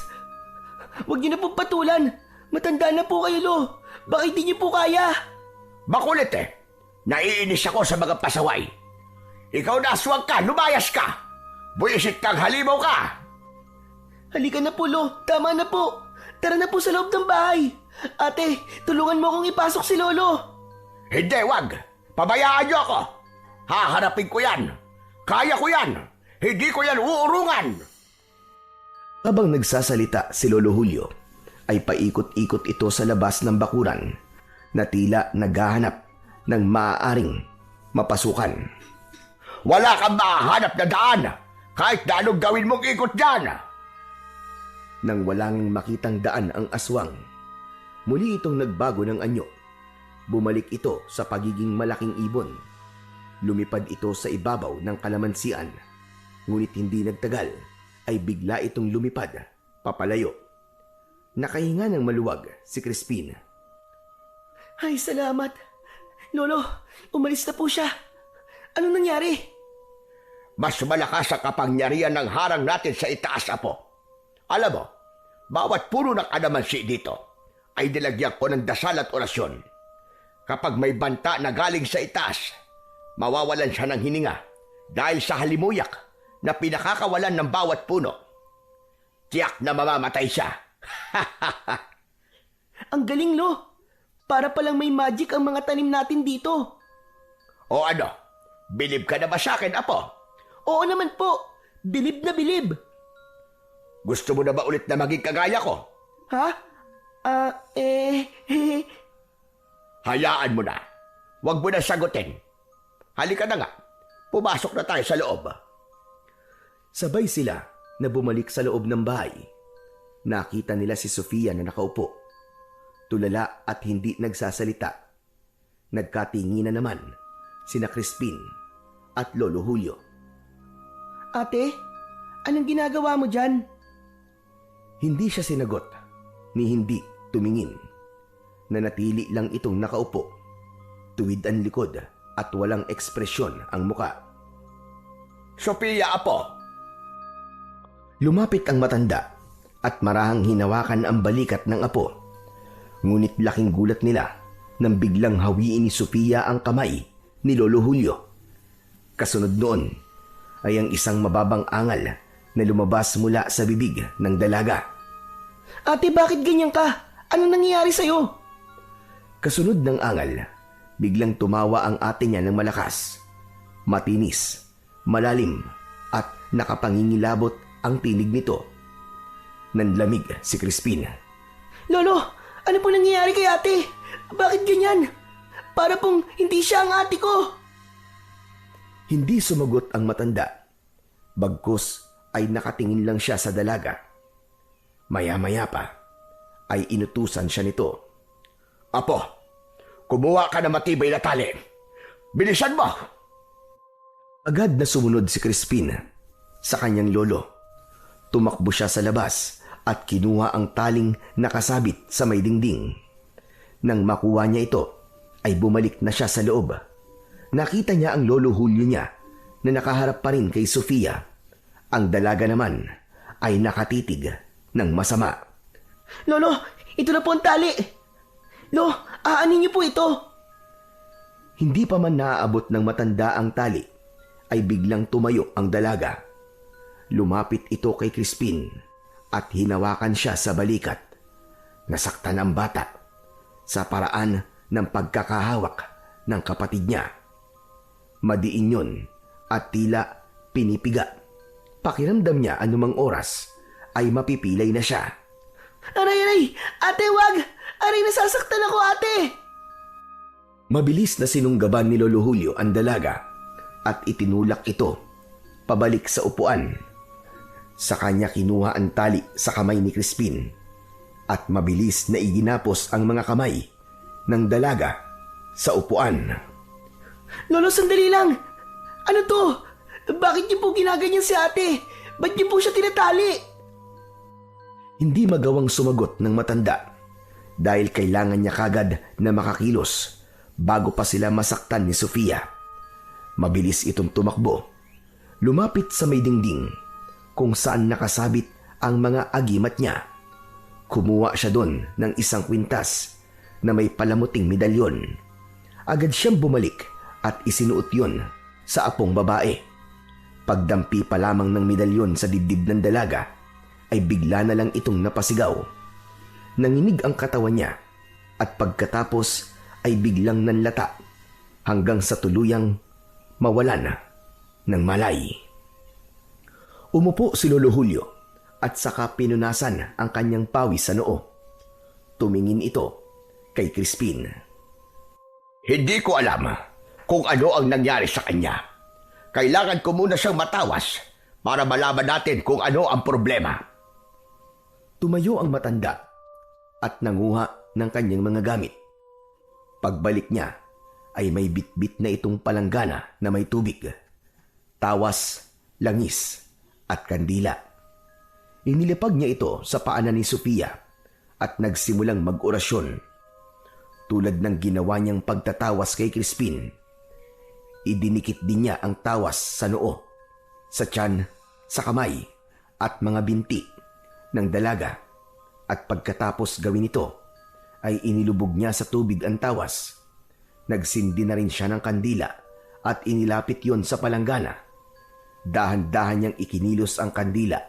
Wag niyo na po patulan. Matanda na po kayo, Lo. Baka hindi niyo po kaya. Makulit eh. Naiinis ako sa mga pasaway. Ikaw na aswang ka, lumayas ka! Buisit kang halimaw ka! Halika na po, Lo. Tama na po. Tara na po sa loob ng bahay. Ate, tulungan mo akong ipasok si Lolo. Hindi, wag! Pabayaan niyo ako! Haharapin ko yan! Kaya ko yan! Hindi ko yan uurungan! Habang nagsasalita si Lolo Julio, ay paikot-ikot ito sa labas ng bakuran na tila naghahanap ng maaaring mapasukan. Wala kang mahanap na daan! Kahit na anong gawin mong ikot dyan! Nang walang makitang daan ang aswang, muli itong nagbago ng anyo. Bumalik ito sa pagiging malaking ibon. Lumipad ito sa ibabaw ng kalamansian. Ngunit hindi nagtagal ay bigla itong lumipad papalayo. Nakahinga ng maluwag si Crispin. Ay, salamat. Lolo, umalis na po siya. Ano nangyari? Mas malakas ang kapangyarihan ng harang natin sa itaas, Apo. Alam mo, bawat puno ng kalamansi dito ay nilagyan ko ng dasal at orasyon. Kapag may banta na galing sa itaas, mawawalan siya ng hininga dahil sa halimuyak na pinakakawalan ng bawat puno. Tiyak na mamamatay siya. Ang galing, Lo. Para palang may magic ang mga tanim natin dito. O ano, bilib ka na ba sa akin, Apo? Oo naman po. Bilib na bilib. Gusto mo na ba ulit na maging kagaya ko? Ha? Hayaan mo na. Huwag mo na sagutin. Halika na nga. Pumasok na tayo sa loob. Sabay sila na bumalik sa loob ng bahay. Nakita nila si Sofia na nakaupo. Tulala at hindi nagsasalita. Nagkatinginan naman sina Crispin at Lolo Julio. Ate, anong ginagawa mo dyan? Hindi siya sinagot ni hindi tumingin. Nanatili lang itong nakaupo, tuwid ang likod at walang ekspresyon ang muka. Sophia, apo. Lumapit ang matanda at marahang hinawakan ang balikat ng apo. Ngunit laking gulat nila nang biglang hawiin ni Sofia ang kamay ni Lolo Julio. Kasunod noon ay ang isang mababang angal na lumabas mula sa bibig ng dalaga. Ate, bakit ganyan ka? Ano nangyayari sa'yo? Kasunod ng angal, biglang tumawa ang ate niya ng malakas. Matinis, malalim at nakapangingilabot ang tinig nito. Nanlamig si Crispin. Lolo, ano po nangyayari kay ate? Bakit ganyan? Para pong hindi siya ang ate ko. Hindi sumagot ang matanda. Bagkus ay nakatingin lang siya sa dalaga. Maya-maya pa ay inutusan siya nito. Apo, kumuha ka ng matibay na tali. Bilisan mo! Agad na sumunod si Crispin sa kanyang lolo. Tumakbo siya sa labas at kinuha ang taling nakasabit sa may dingding. Nang makuha niya ito, ay bumalik na siya sa loob. Nakita niya ang Lolo Julio niya na nakaharap pa rin kay Sofia. Ang dalaga naman ay nakatitig ng masama. Lolo, ito na po ang tali. Lo, aanin niyo po ito. Hindi pa man naaabot ng matanda ang tali, ay biglang tumayo ang dalaga. Lumapit ito kay Crispin at hinawakan siya sa balikat. Nasaktan ang bata sa paraan ng pagkakahawak ng kapatid niya. Madiin yun at tila pinipiga. Pakiramdam niya anumang oras ay mapipilay na siya. Aray! Ate, wag! Aray, nasasaktan ako, ate! Mabilis na sinunggaban ni Lolo Julio ang dalaga at itinulak ito pabalik sa upuan. Sa kanya kinuha ang tali sa kamay ni Crispin at mabilis na iginapos ang mga kamay ng dalaga sa upuan. Lolo, sandali lang! Ano to? Bakit niyo po ginaganyan si ate? Ba't niyo po siya tinatali? Hindi magawang sumagot ng matanda dahil kailangan niya kagad na makakilos bago pa sila masaktan ni Sofia. Mabilis itong tumakbo. Lumapit sa may dingding kung saan nakasabit ang mga agimat niya. Kumuha siya doon ng isang kwintas na may palamuting medalyon. Agad siyang bumalik at isinuot yon sa apong babae. Pagdampi pa lamang ng medalyon sa dibdib ng dalaga, ay bigla na lang itong napasigaw. Nanginig ang katawan niya at pagkatapos ay biglang nanlata hanggang sa tuluyang mawalan ng malay. Umupo si Lolo Julio at saka pinunasan ang kanyang pawis sa noo. Tumingin ito kay Crispin. Hindi ko alam kung ano ang nangyari sa kanya. Kailangan ko muna siyang matawas para malaman natin kung ano ang problema. Tumayo ang matanda at nanguha ng kanyang mga gamit. Pagbalik niya ay may bitbit na itong palanggana na may tubig, tawas, langis at kandila. Inilipag niya ito sa paanan ni Sofia at nagsimulang mag-orasyon. Tulad ng ginawa niyang pagtatawas kay Crispin, idinikit din niya ang tawas sa noo, sa tiyan, sa kamay at mga binti ng dalaga, at pagkatapos gawin ito ay inilubog niya sa tubig ang tawas. Nagsindi na rin siya ng kandila at inilapit yon sa palanggana. Dahan-dahan niyang ikinilos ang kandila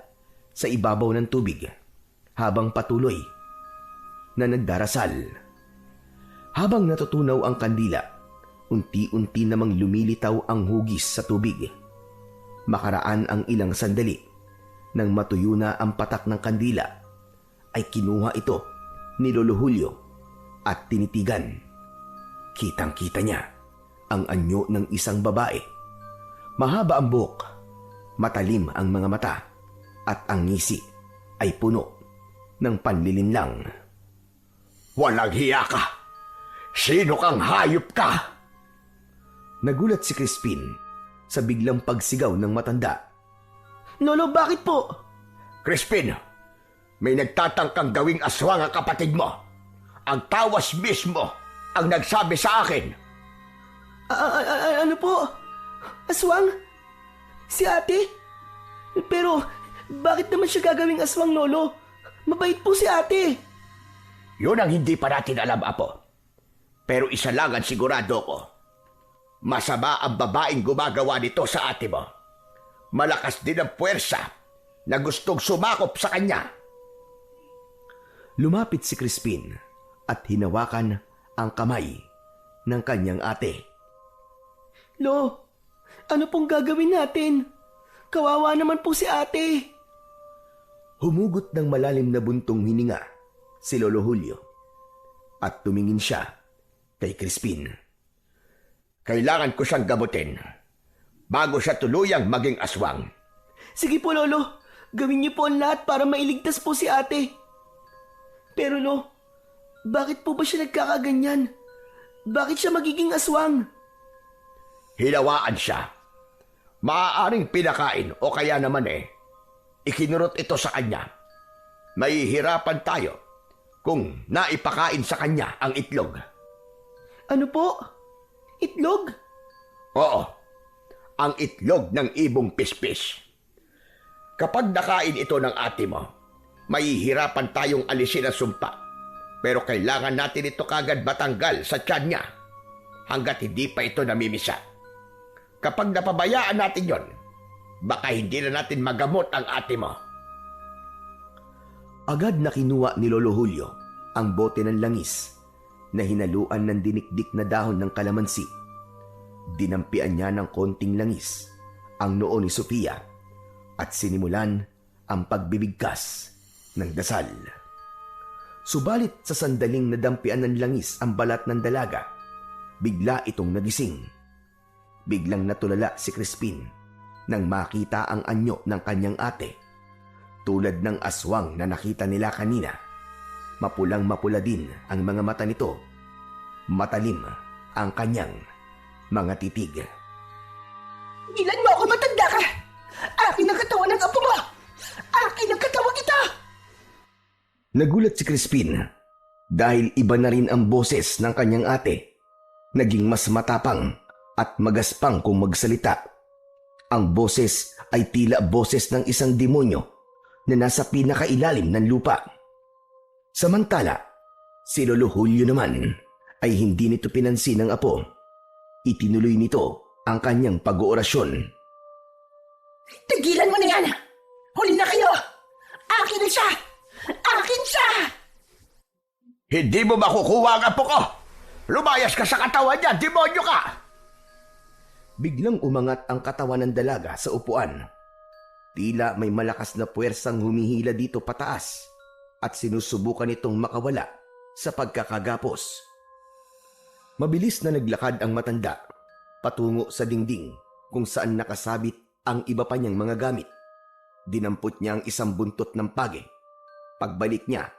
sa ibabaw ng tubig habang patuloy na nagdarasal. Habang natutunaw ang kandila, unti-unti namang lumilitaw ang hugis sa tubig. Makaraan ang ilang sandali, nang matuyo na ang patak ng kandila, ay kinuha ito ni Lolo Julio at tinitigan. Kitang-kita niya ang anyo ng isang babae. Mahaba ang buhok, matalim ang mga mata, at ang ngisi ay puno ng panlilinlang. Walang hiya ka! Sino kang hayop ka? Nagulat si Crispin sa biglang pagsigaw ng matanda. Lolo, bakit po? Crispin, May nagtatangkang gawing aswang ang kapatid mo. Ang tawas mismo ang nagsabi sa akin. Ano po? Aswang? Si ate? Pero, bakit naman siya gagawing aswang, Lolo? Mabait po si ate. Yun ang hindi pa natin alam, Apo. Pero isa lang ang sigurado ko. Masama ang babaeng gumagawa nito sa ate mo. Malakas din ang puwersa na gustong sumakop sa kanya. Lumapit si Crispin at hinawakan ang kamay ng kanyang ate. Lo, ano pong gagawin natin? Kawawa naman po si ate. Humugot ng malalim na buntong hininga si Lolo Julio at tumingin siya kay Crispin. Kailangan ko siyang gamutin bago siya tuluyang maging aswang. Sige po, Lolo. Gawin niyo po ang lahat para mailigtas po si ate. Pero, Lo, bakit po ba siya nagkakaganyan? Bakit siya magiging aswang? Hilawaan siya. Maaaring pinakain o kaya naman ikinurot ito sa kanya. Mahihirapan tayo kung naipakain sa kanya ang itlog. Ano po? Itlog? Oo, ang itlog ng ibong pispis. Kapag nakain ito ng ate mo, mahihirapan tayong alisin ang sumpa. Pero kailangan natin ito kagad matanggal sa tiyan niya hanggat hindi pa ito namimisa. Kapag napabayaan natin yon, baka hindi na natin magamot ang ate mo. Agad na kinuha ni Lolo Julio ang bote ng langis na hinaluan ng dinikdik na dahon ng kalamansi. Dinampian niya ng konting langis ang noo ni Sofia at sinimulan ang pagbibigkas ng dasal. Subalit sa sandaling nadampian ng langis ang balat ng dalaga, bigla itong nagising. Biglang natulala si Crispin nang makita ang anyo ng kanyang ate. Tulad ng aswang na nakita nila kanina, mapulang-mapula din ang mga mata nito. Matalim ang kanyang mga titig. Ilan mo ako, matanda ka! Akin ang katawan ng apo mo! Akin ang katawan ito! Nagulat si Crispin dahil iba na rin ang boses ng kanyang ate. Naging mas matapang at magaspang kung magsalita. Ang boses ay tila boses ng isang demonyo na nasa pinakailalim ng lupa. Samantala, si Lolo Julio naman ay hindi nito pinansin ng apo. Itinuloy nito ang kanyang pag-oorasyon. Tigilan mo na yan! Huli na kayo! Akin na siya! Akin siya! Hindi mo makukuha ang apo ko! Lumayas ka sa katawan niya, demonyo ka! Biglang umangat ang katawan ng dalaga sa upuan. Tila may malakas na puwersang humihila dito pataas at sinusubukan itong makawala sa pagkakagapos. Mabilis na naglakad ang matanda patungo sa dingding kung saan nakasabit ang iba pa niyang mga gamit. Dinampot niya ang isang buntot ng page. Pagbalik niya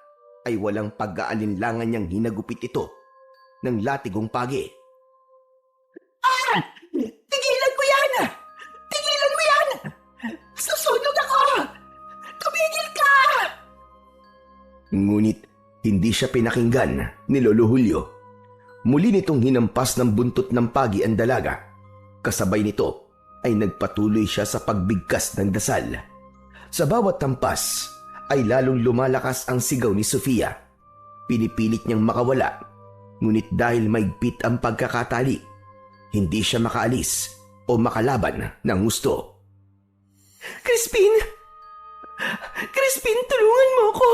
ay walang pag-aalinlangan niyang hinagupit ito ng latigong page. Tigilan mo yan! Tigilan mo yan! Susunog ako! Tumigil ka! Ngunit hindi siya pinakinggan ni Lolo Julio. Muli nitong hinampas ng buntot ng pagi ang dalaga. Kasabay nito ay nagpatuloy siya sa pagbigkas ng dasal. Sa bawat tampas ay lalong lumalakas ang sigaw ni Sofia. Pinipilit niyang makawala, ngunit dahil maigpit ang pagkakatali, hindi siya makaalis o makalaban ng gusto. Crispin! Crispin, tulungan mo ako!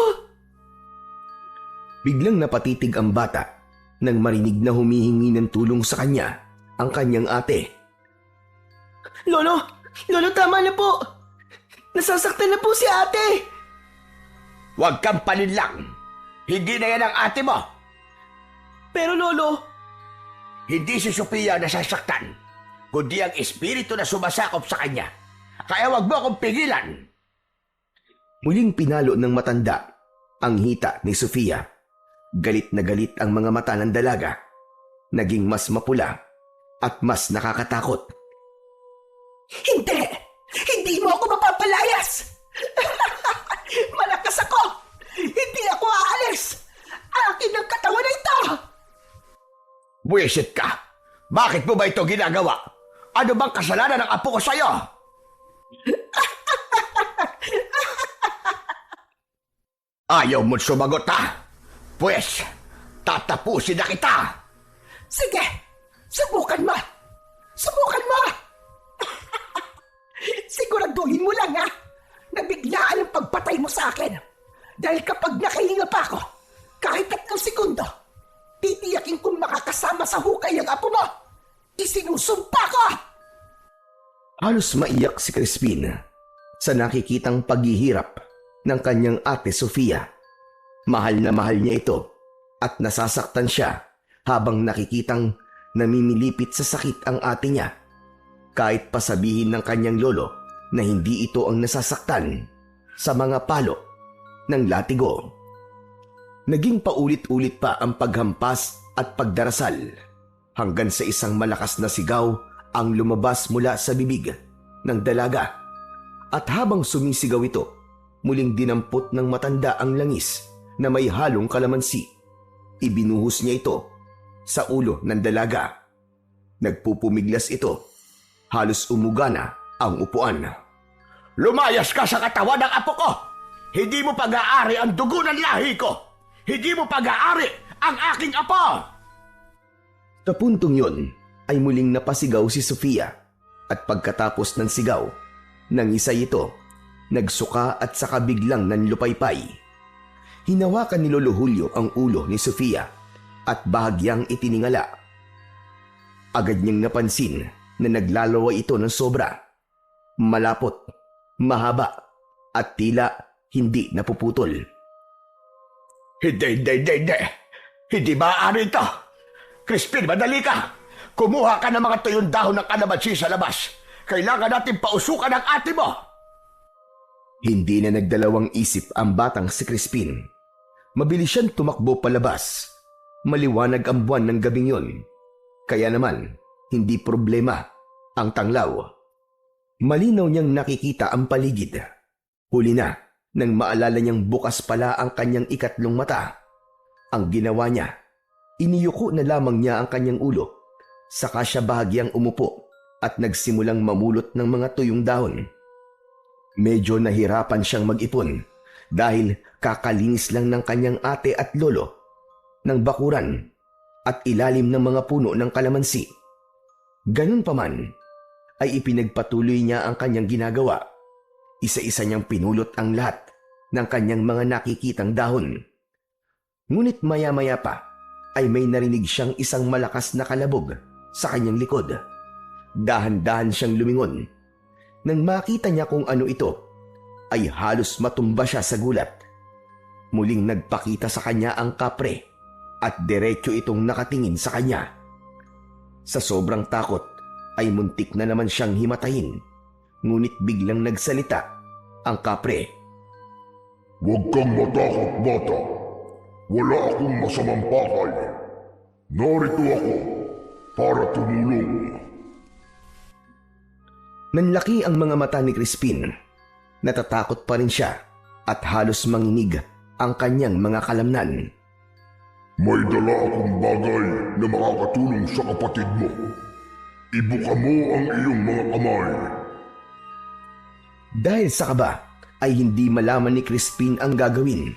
Biglang napatitig ang bata nang marinig na humihingi ng tulong sa kanya ang kanyang ate. Lolo! Lolo, tama na po! Nasasaktan na po si ate! Huwag kang palinlang! Hindi na yan ang ate mo! Pero Lolo, Hindi si Sophia nasasaktan, kundi ang espiritu na sumasakop sa kanya. Kaya wag mo akong pigilan! Muling pinalo ng matanda ang hita ni Sofia. Galit na galit ang mga mata ng dalaga. Naging mas mapula at mas nakakatakot. hindi! Hindi mo ako mapapalayas! Malakas ako! Hindi ako aalis! Akin ang katawan na ito! Buwisit ka! Bakit mo ba ito ginagawa? Ano bang kasalanan ng apo ko sa'yo? Ayaw mo't sumagot ha? Pwes, tatapusin na kita! Sige! Subukan mo! Subukan mo! Siguraduhin mo lang ha na biglaan ang pagpatay mo sa akin. Dahil kapag nakahinga pa ako, kahit 3 segundo, titiyakin kong makakasama sa hukay ang apo mo. Isinusumpa ko! Halos maiyak si Crispin sa nakikitang paghihirap ng kanyang ate Sofia. Mahal na mahal niya ito at nasasaktan siya habang nakikitang namimilipit sa sakit ang ate niya. Kahit pasabihin ng kanyang lolo na hindi ito ang nasasaktan sa mga palo ng latigo. Naging paulit-ulit pa ang paghampas at pagdarasal hanggang sa isang malakas na sigaw ang lumabas mula sa bibig ng dalaga. At habang sumisigaw ito, muling dinampot ng matanda ang langis na may halong kalamansi. Ibinuhos niya ito sa ulo ng dalaga. Nagpupumiglas ito. Halos umuga na ang upuan. Lumayas ka sa katawan ng apo ko! Hindi mo pag-aari ang dugo ng lahi ko! Hindi mo pag-aari ang aking apo! Sa puntong yun ay muling napasigaw si Sofia at pagkatapos ng sigaw, nangisay ito, nagsuka at saka biglang nanlupaypay. Hinawakan ni Lolo Julio ang ulo ni Sofia at bahagyang itiningala. Agad niyang napansin na naglalaway ito ng sobra. Malapot, mahaba, at tila hindi napuputol. Hindi. Hindi maaari ito. Crispin, madali ka. Kumuha ka ng mga tuyong dahon ng kalamansi sa labas. Kailangan natin pausukan ang ate mo. Hindi na nagdalawang isip ang batang si Crispin. Mabilis siyang tumakbo palabas. Maliwanag ang buwan ng gabing yon. Kaya naman, hindi problema ang tanglaw. Malinaw niyang nakikita ang paligid. Huli na nang maalala niyang bukas pala ang kanyang ikatlong mata. Ang ginawa niya, iniyuko na lamang niya ang kanyang ulo. Saka siya bahagyang umupo at nagsimulang mamulot ng mga tuyong dahon. Medyo nahirapan siyang mag-ipon dahil kakalinis lang ng kanyang ate at lolo ng bakuran at ilalim ng mga puno ng kalamansi. Ganun pa man, ay ipinagpatuloy niya ang kanyang ginagawa. Isa-isa niyang pinulot ang lahat ng kanyang mga nakikitang dahon. Ngunit maya-maya pa ay may narinig siyang isang malakas na kalabog sa kanyang likod. Dahan-dahan siyang lumingon. Nang makita niya kung ano ito, ay halos matumba siya sa gulat. Muling nagpakita sa kanya ang kapre at diretso itong nakatingin sa kanya. Sa sobrang takot ay muntik na naman siyang himatayin, ngunit biglang nagsalita ang kapre. Huwag kang matakot, bata. Wala akong masamang pakay. Narito ako para tumulong. Nanlaki ang mga mata ni Crispin. Natatakot pa rin siya at halos manginig ang kanyang mga kalamnan. May dala akong bagay na makakatulong sa kapatid mo. Ibuka mo ang iyong mga kamay. Dahil sa kaba ay hindi malaman ni Crispin ang gagawin.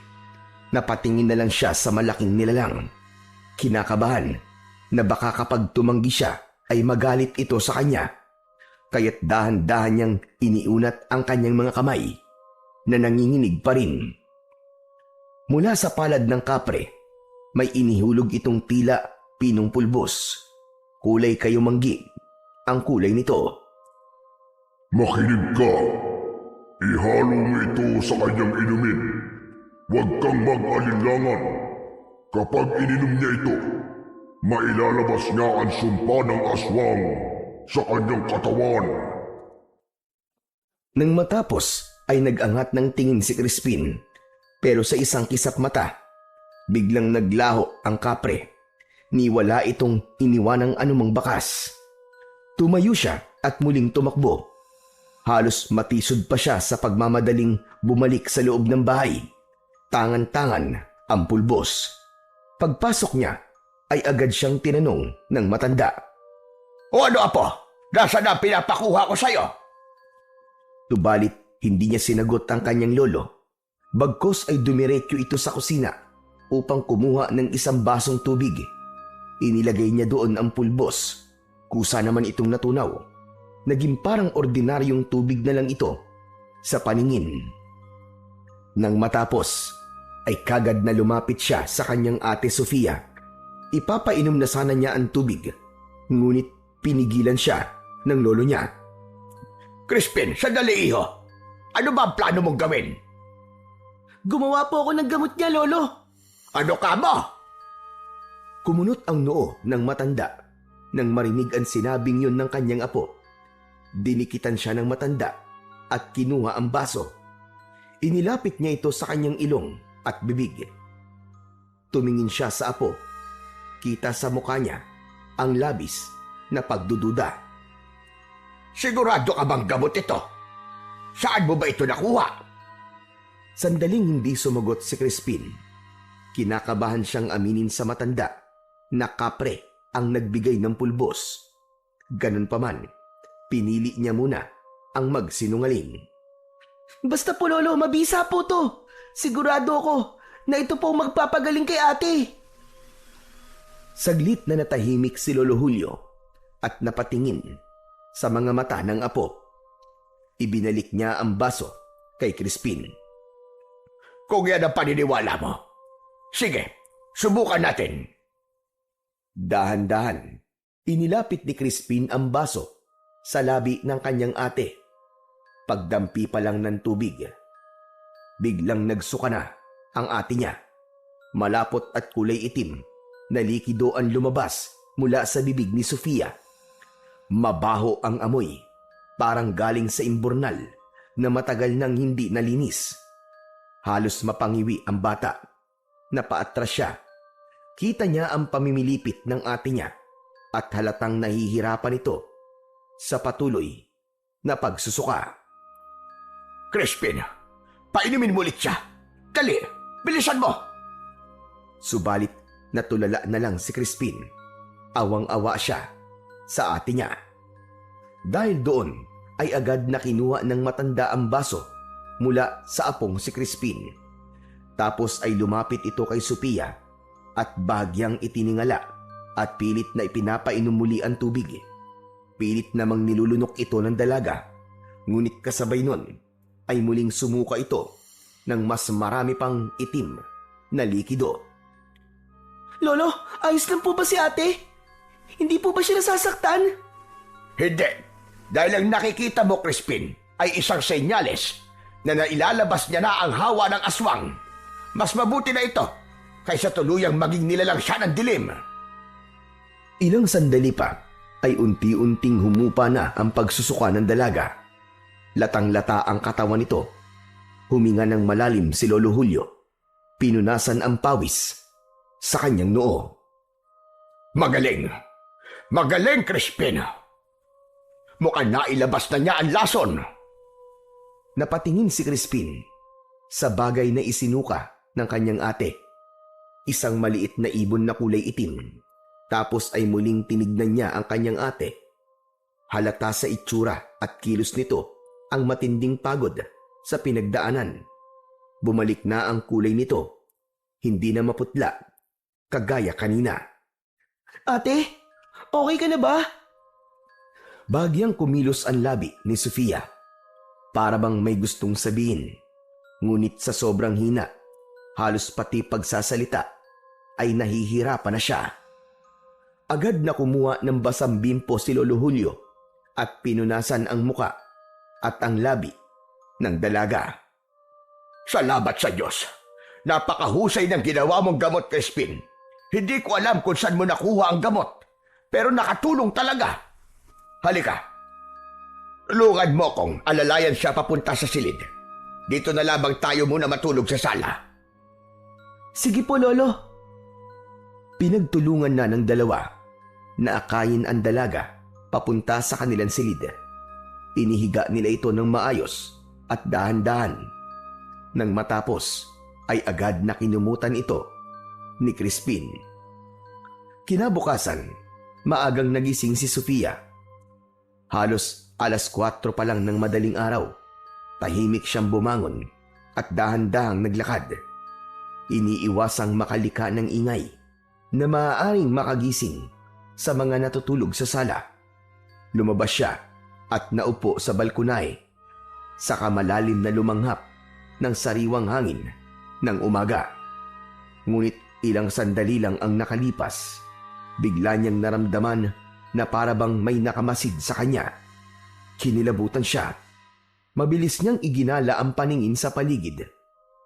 Napatingin na lang siya sa malaking nilalang. Kinakabahan na baka kapag tumanggi siya ay magalit ito sa kanya. Kaya't dahan-dahan niyang iniunat ang kanyang mga kamay na nanginginig pa rin. Mula sa palad ng kapre, may inihulog itong tila pinong pulbos. Kulay kayumanggi ang kulay nito. Makinig ka. Ihalo mo ito sa kanyang inumin. Huwag kang mag-alinlangan. Kapag ininom niya ito, mailalabas niya ang sumpa ng aswang sa kanyang katawan. Nang matapos ay nag-angat ng tingin si Crispin, pero sa isang kisap mata, biglang naglaho ang kapre. Niwala itong iniwanang anumang bakas. Tumayo siya at muling tumakbo. Halos matisod pa siya sa pagmamadaling bumalik sa loob ng bahay. Tangan-tangan ang pulbos. Pagpasok niya ay agad siyang tinanong ng matanda. O ano, Apo? Nasaan ang pinapakuha ko sa'yo? Tubalit hindi niya sinagot ang kanyang lolo. Bagkos ay dumiretso ito sa kusina upang kumuha ng isang basong tubig. Inilagay niya doon ang pulbos. Kusa naman itong natunaw. Naging parang ordinaryong tubig na lang ito sa paningin. Nang matapos, ay kagad na lumapit siya sa kanyang ate Sofia. Ipapainom na sana niya ang tubig, ngunit pinigilan siya ng lolo niya. Crispin, sandali iho. Ano ba ang plano mong gawin? Gumawa po ako ng gamot niya, Lolo. Ano ka mo? Kumunot ang noo ng matanda nang marinig ang sinabing yun ng kanyang apo. Dinikitan siya ng matanda at kinuha ang baso. Inilapit niya ito sa kanyang ilong at bibig. Tumingin siya sa apo. Kita sa mukha niya ang labis na pagdududa. Sigurado ka bang gamot ito? Saan mo ba ito nakuha? Sandaling hindi sumagot si Crispin. Kinakabahan siyang aminin sa matanda na kapre ang nagbigay ng pulbos. Ganun pa man, pinili niya muna ang magsinungaling. Basta po, Lolo, mabisa po to. Sigurado ako na ito po magpapagaling kay ate. Saglit na natahimik si Lolo Julio at napatingin sa mga mata ng apo. Ibinalik niya ang baso kay Crispin. Kung yan ang paniniwala mo, sige, subukan natin. Dahan-dahan, inilapit ni Crispin ang baso sa labi ng kanyang ate. Pagdampi pa lang ng tubig, biglang nagsuka na ang ate niya. Malapot at kulay itim na likido ang lumabas mula sa bibig ni Sofia. Mabaho ang amoy, parang galing sa imburnal na matagal nang hindi nalinis. Halos mapangiwi ang bata. Napaatras siya. Kita niya ang pamimilipit ng ate niya at halatang nahihirapan ito sa patuloy na pagsusuka. Crispin, painumin mo ulit siya. Dali, bilisan mo. Subalit natulala na lang si Crispin. Awang-awa siya sa ate niya. Dahil doon ay agad na kinuha ng matanda ang baso mula sa apong si Crispin. Tapos ay lumapit ito kay Sophia at bahagyang itiningala at pilit na ipinapainom muli ang tubig. Pilit namang nilulunok ito ng dalaga, ngunit kasabay nun ay muling sumuka ito ng mas marami pang itim na likido. Lolo, ayos lang po ba si ate? Hindi po ba siya nasasaktan? Hindi. Dahil ang nakikita mo, Crispin, ay isang senyales na nailalabas niya na ang hawa ng aswang. Mas mabuti na ito kaysa tuluyang maging nilalang siya ng dilim. Ilang sandali pa ay unti-unting humupa na ang pagsusuka ng dalaga. Latang-lata ang katawan nito. Huminga ng malalim si Lolo Julio. Pinunasan ang pawis sa kanyang noo. Magaling! Magaling, Crispin! Mukhang nailabas na niya ang lason. Napatingin si Crispin sa bagay na isinuka ng kanyang ate. Isang maliit na ibon na kulay itim. Tapos ay muling tinignan niya ang kanyang ate. Halata sa itsura at kilos nito ang matinding pagod sa pinagdaanan. Bumalik na ang kulay nito. Hindi na maputla, kagaya kanina. Ate, okay ka na ba? Bagyang kumilos ang labi ni Sofia. Para bang may gustong sabihin. Ngunit sa sobrang hina, halos pati pagsasalita ay nahihirapan na siya. Agad na kumuha ng basang bimpo si Lolo Julio at pinunasan ang muka at ang labi ng dalaga. Salamat sa Diyos. Napakahusay ng ginawa mong gamot, Crispin. Hindi ko alam kung saan mo nakuha ang gamot, pero nakatulong talaga. Halika. Tulungan mo kong alalayan siya papunta sa silid. Dito na lamang tayo muna matulog sa sala. Sige po, Lolo. Pinagtulungan na ng dalawa na akayin ang dalaga papunta sa kanilang silid. Inihiga nila ito ng maayos at dahan-dahan. Nang matapos, ay agad na kinumutan ito ni Crispin. Kinabukasan, maagang nagising si Sofia. Halos 4:00 pa lang ng madaling araw, tahimik siyang bumangon at dahan-dahang naglakad. Iniiwasang makalika ng ingay na maaaring makagising sa mga natutulog sa sala. Lumabas siya at naupo sa balkonahe, saka malalim na lumanghap ng sariwang hangin ng umaga. Ngunit ilang sandali lang ang nakalipas, bigla niyang naramdaman na parabang may nakamasid sa kanya. Kinilabutan siya. Mabilis niyang iginala ang paningin sa paligid,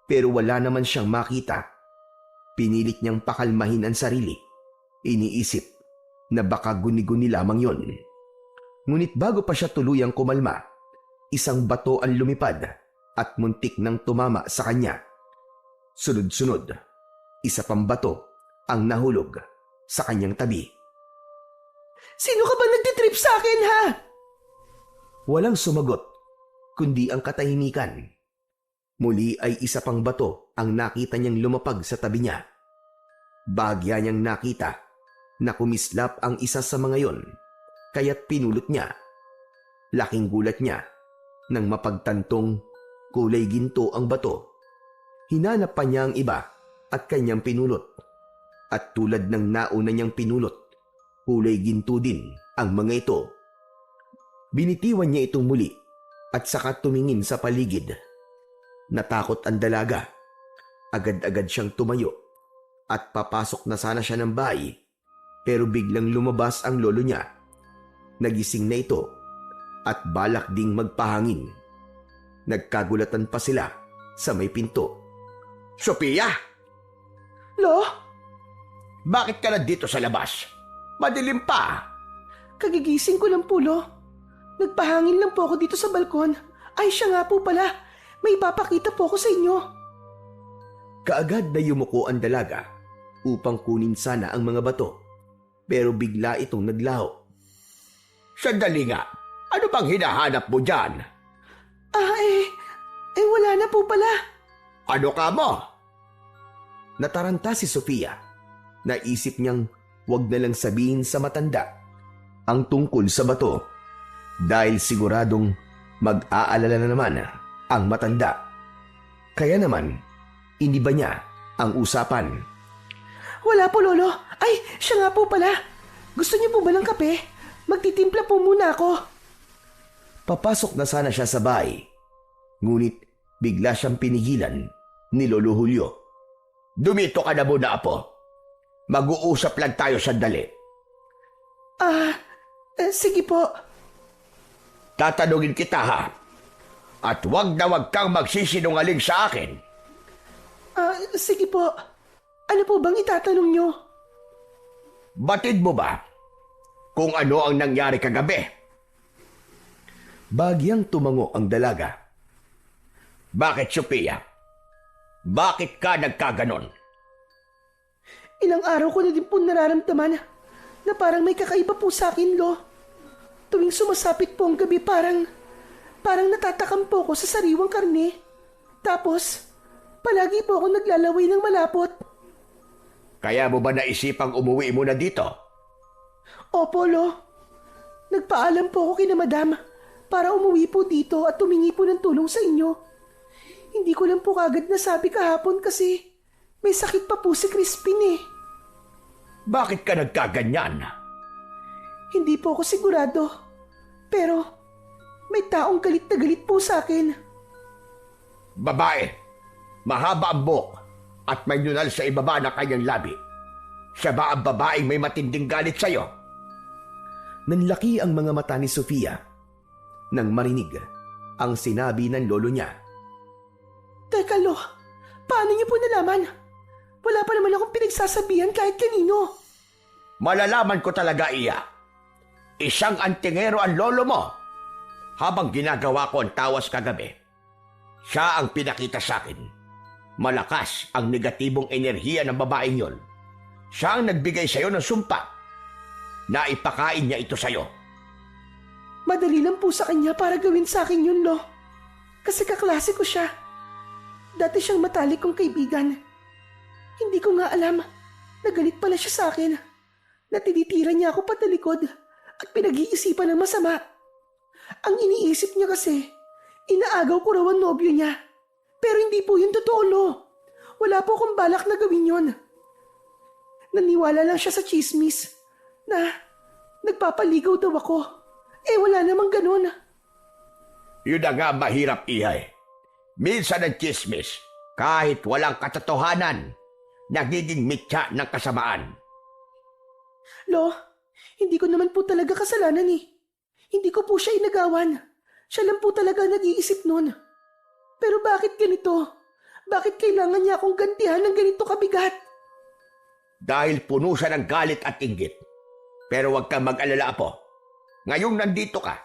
pero wala naman siyang makita. Pinilit niyang pakalmahin ang sarili. Iniisip na baka guni-guni lamang yon. Ngunit bago pa siya tuluyang kumalma, isang bato ang lumipad at muntik nang tumama sa kanya. Sunod-sunod, isa pang bato ang nahulog sa kanyang tabi. Sino ka ba nagtitrip sa akin, ha? Walang sumagot, kundi ang katahimikan. Muli ay isa pang bato ang nakita niyang lumapag sa tabi niya. Bahagya niyang nakita na kumislap ang isa sa mga yon, kaya't pinulot niya. Laking gulat niya nang mapagtantong kulay ginto ang bato. Hinanap pa niya ang iba at kanyang pinulot. At tulad ng nauna niyang pinulot, kulay ginto din ang mga ito. Binitiwan niya itong muli at saka tumingin sa paligid. Natakot ang dalaga. Agad-agad siyang tumayo at papasok na sana siya ng bahay, pero biglang lumabas ang lolo niya. Nagising na ito at balak ding magpahangin. Nagkagulatan pa sila sa may pinto. Sophia, Lo, bakit ka nandito sa labas? Madilim pa. kagigising ko lang po, Lo. Nagpahangin lang po ako dito sa balkon. Ay, siya nga po pala. May ipapakita po ako sa inyo. Kaagad na yumuko ang dalaga upang kunin sana ang mga bato, pero bigla itong naglaho. Sandali nga, ano bang hinahanap mo dyan? Wala na po pala. Ano ka mo? Nataranta si Sofia. Naisip niyang wag na lang sabihin sa matanda ang tungkol sa bato dahil siguradong mag-aalala na naman ang matanda. Kaya naman, iniba niya ang usapan. Wala po, Lolo. Ay, siya nga po pala. Gusto niyo po ba ng kape? Magtitimpla po muna ako. Papasok na sana siya sa bahay, ngunit bigla siyang pinigilan ni Lolo Julio. Dumito ka na muna, Apo. Mag-uusap lang tayo sandali. Sige po. Tatanungin kita, ha? At wag na wag kang magsisinungaling sa akin. Sige po. Ano po bang itatanong niyo? Batid mo ba kung ano ang nangyari kagabi? Bagyang tumango ang dalaga. Bakit, Sophia? Bakit ka nagkaganon? Ilang araw ko na din po nararamdaman na parang may kakaiba po sa akin, Lo. Tuwing sumasapit po ang gabi, parang natatakam po ako sa sariwang karne. Tapos, palagi po ako naglalaway ng malapot. Kaya mo ba naisipang umuwi muna dito? Opo, Lo. Nagpaalam po ako kina Madam para umuwi po dito at tumingi po ng tulong sa inyo. Hindi ko lang po kagad nasabi kahapon kasi may sakit pa po si Crispin eh. Bakit ka nagkaganyan? Hindi po ako sigurado. Pero may taong galit na galit po sa akin. Babae, mahaba ang buhok at may nunal sa ibaba ng kanyang labi. Siya ba ang babaeng may matinding galit sa'yo? Nanlaki ang mga mata ni Sofia nang marinig ang sinabi ng lolo niya. Teka, Lo. Paano niyo po nalaman? Wala pa naman akong pinagsasabihan kahit kanino. Malalaman ko talaga, iya. Isang antingero ang lolo mo. Habang ginagawa ko ang tawas kagabi, siya ang pinakita sa akin. Malakas ang negatibong enerhiya ng babaeng yon. Siya ang nagbigay sa'yo ng sumpa. Naipakain niya ito sa'yo. Madali lang po sa kanya para gawin sa akin yun, Lo. Kasi kaklase ko siya. Dati siyang matalik kong kaibigan. Hindi ko nga alam na galit pala siya sa akin. Natinitira niya ako patalikod at pinag-iisipan ng masama. Ang iniisip niya kasi, inaagaw ko raw ang nobyo niya. Pero hindi po yun totoo, Lo. Wala po akong balak na gawin yun. Naniwala lang siya sa chismis na nagpapaligaw daw ako. Wala namang ganun. Yun na nga mahirap, Ihay. Minsan ang chismis, kahit walang katotohanan, nagiging mitya ng kasamaan. Lo, hindi ko naman po talaga kasalanan eh. Hindi ko po siya inagawan. Siya lang po talaga nag-iisip nun. Pero bakit ganito? Bakit kailangan niya akong gantihan ng ganito kabigat? Dahil puno siya ng galit at inggit. Pero huwag kang mag-alala, Apo. Ngayong nandito ka,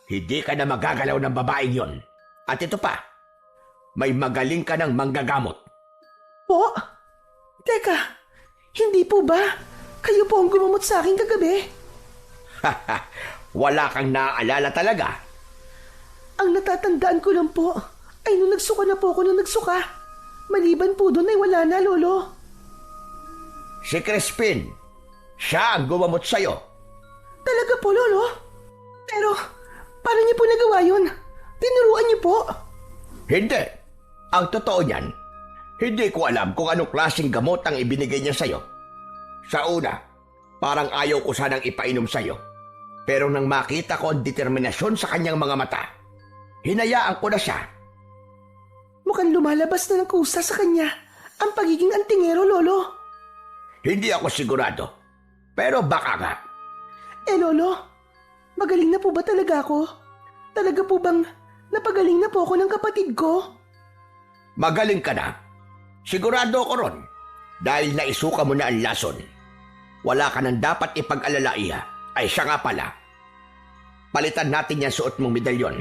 hindi ka na magagalaw ng babaeng yon. At ito pa, may magaling ka ng manggagamot. Po? Teka, hindi po ba? Kayo po ang gumamot sa akin kagabi? Wala kang naaalala talaga. Ang natatandaan ko lang po ay nung nagsuka na po ako nung nagsuka. Maliban po doon ay wala na, Lolo. Si Crispin, siya ang gumamot sa'yo. Talaga po, Lolo? Pero, paano niyo po nagawa yun? Tinuruan niyo po? Hindi. Ang totoo niyan, hindi ko alam kung anong klaseng gamot ang ibinigay niya sa'yo. Sa una, parang ayaw ko sanang ipainom sa'yo. Pero nang makita ko ang determinasyon sa kanyang mga mata, hinayaan ko na siya. Mukhang lumalabas na ng kusa sa kanya ang pagiging antingero, Lolo. Hindi ako sigurado, pero baka nga. Lolo, magaling na po ba talaga ako? Talaga po bang napagaling na po ako ng kapatid ko? Magaling ka na. Sigurado ko ron, dahil naisuka mo na ang lason. Wala ka nang dapat ipag-alala, Iha. Ay siya nga pala. Palitan natin yung suot mong medalyon.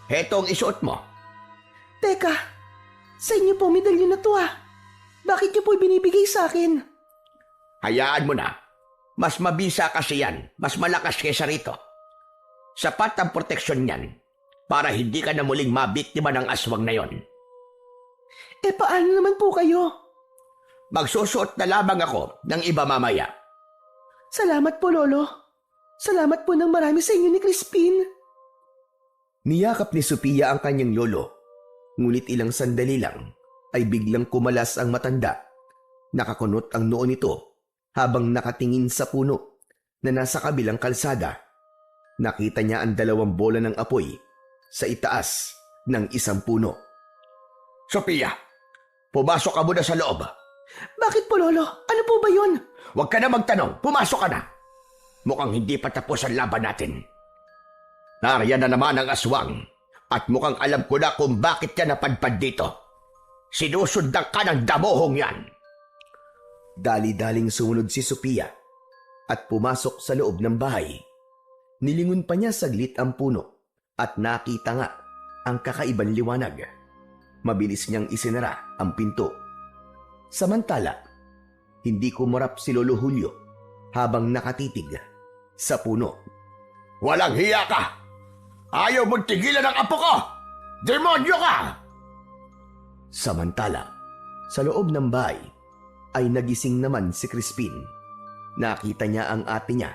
Heto ang isuot mo. Teka, sa inyo po medalyon na to ah. Bakit niyo po binibigay sa akin? Hayaan mo na. Mas mabisa kasi yan. Mas malakas kaysa rito. Sapat ang proteksyon niyan para hindi ka na muling mabiktima ng aswang na yon. Paano naman po kayo? Magsusuot na lamang ako ng iba mamaya. Salamat po, Lolo. Salamat po ng marami sa inyo ni Crispin. Niyakap ni Sophia ang kanyang lolo. Ngunit ilang sandali lang ay biglang kumalas ang matanda. Nakakunot ang noo nito habang nakatingin sa puno na nasa kabilang kalsada. Nakita niya ang 2 bola ng apoy sa itaas ng isang puno. Sophia, pumasok ka muna sa loob. Bakit po, Lolo? Ano po ba yun? Huwag ka na magtanong, pumasok ka na. Mukhang hindi pa tapos ang laban natin. Nariyan na naman ang aswang at mukhang alam ko na kung bakit ka napadpad dito. Sinusundan ka ng damuhong yan. Dali-daling sumunod si Sophia at pumasok sa loob ng bahay. Nilingon pa niya saglit ang puno at nakita nga ang kakaibang liwanag. Mabilis niyang isinara ang pinto. Samantala, hindi kumurap si Lolo Julio habang nakatitig sa puno. Walang hiya ka! Ayaw mong tigilan ang apo ko! Demonyo ka! Samantala, sa loob ng bahay ay nagising naman si Crispin. Nakita niya ang ate niya